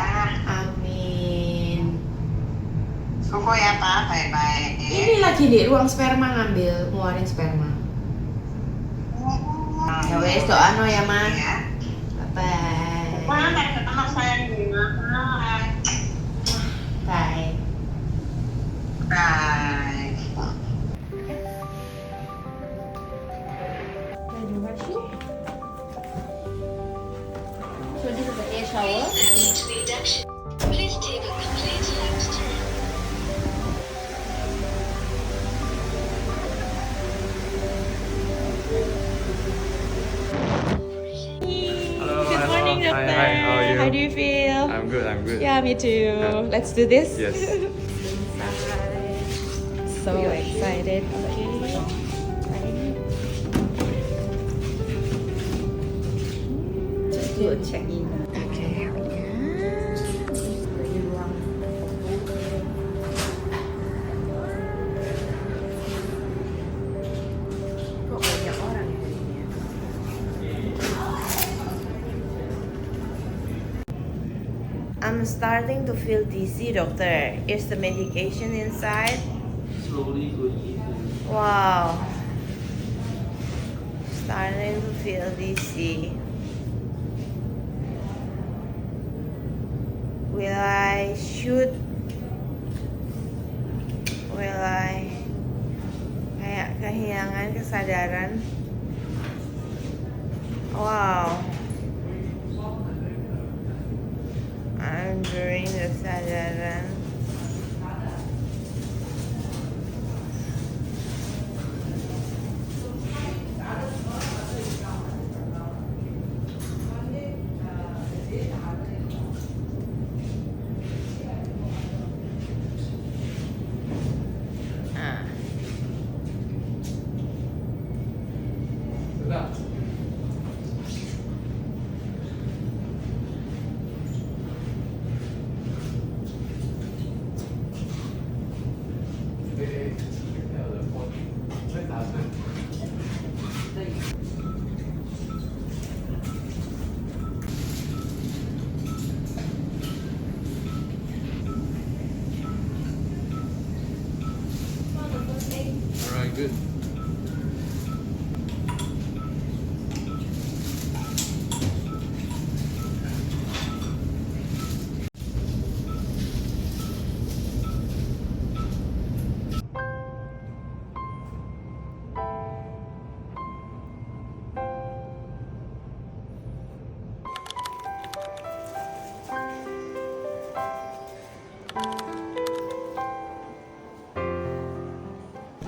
Amin. Suko ya Pak, baik-baik. Ini lagi di ruang sperma ngambil, ngeluarin sperma. Ya wes, doa no ya Ma. Ya. Bye. Mana ketemu saya di mana? Bye. Bye. So this is the air shower. Please take a complete left turn. Good morning, doctor. Hi, how are you? How do you feel? I'm good, I'm good. Yeah, me too. Yeah. Let's do this. Yes. So excited. Okay. Just do a check-in. Okay. Kok banyak orang ya hari ini ya? I'm starting to feel dizzy, doctor. Is the medication inside? slowly go into. Wow. Starting to feel dizzy. Will I shoot? Will I kayak kehilangan kesadaran? Wow. I'm doing kesadaran. Alright, good.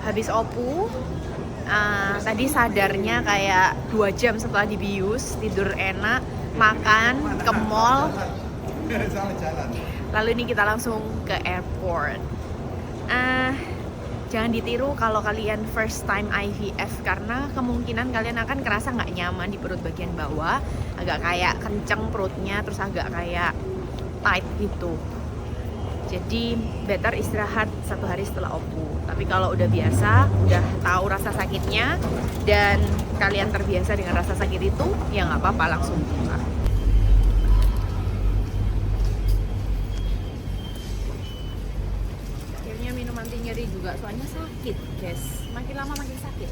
Habis opu, tadi sadarnya kayak 2 jam setelah dibius, tidur enak, makan, ke mall. Lalu ini kita langsung ke airport. Jangan ditiru kalau kalian first time IVF, karena kemungkinan kalian akan kerasa nggak nyaman di perut bagian bawah, agak kayak kenceng perutnya, terus agak kayak tight gitu. Jadi better istirahat 1 hari setelah opu. Tapi kalau udah biasa, udah tahu rasa sakitnya, dan kalian terbiasa dengan rasa sakit itu, ya nggak apa-apa, langsung buka. Akhirnya minum anti nyeri juga, soalnya sakit guys. Makin lama makin sakit.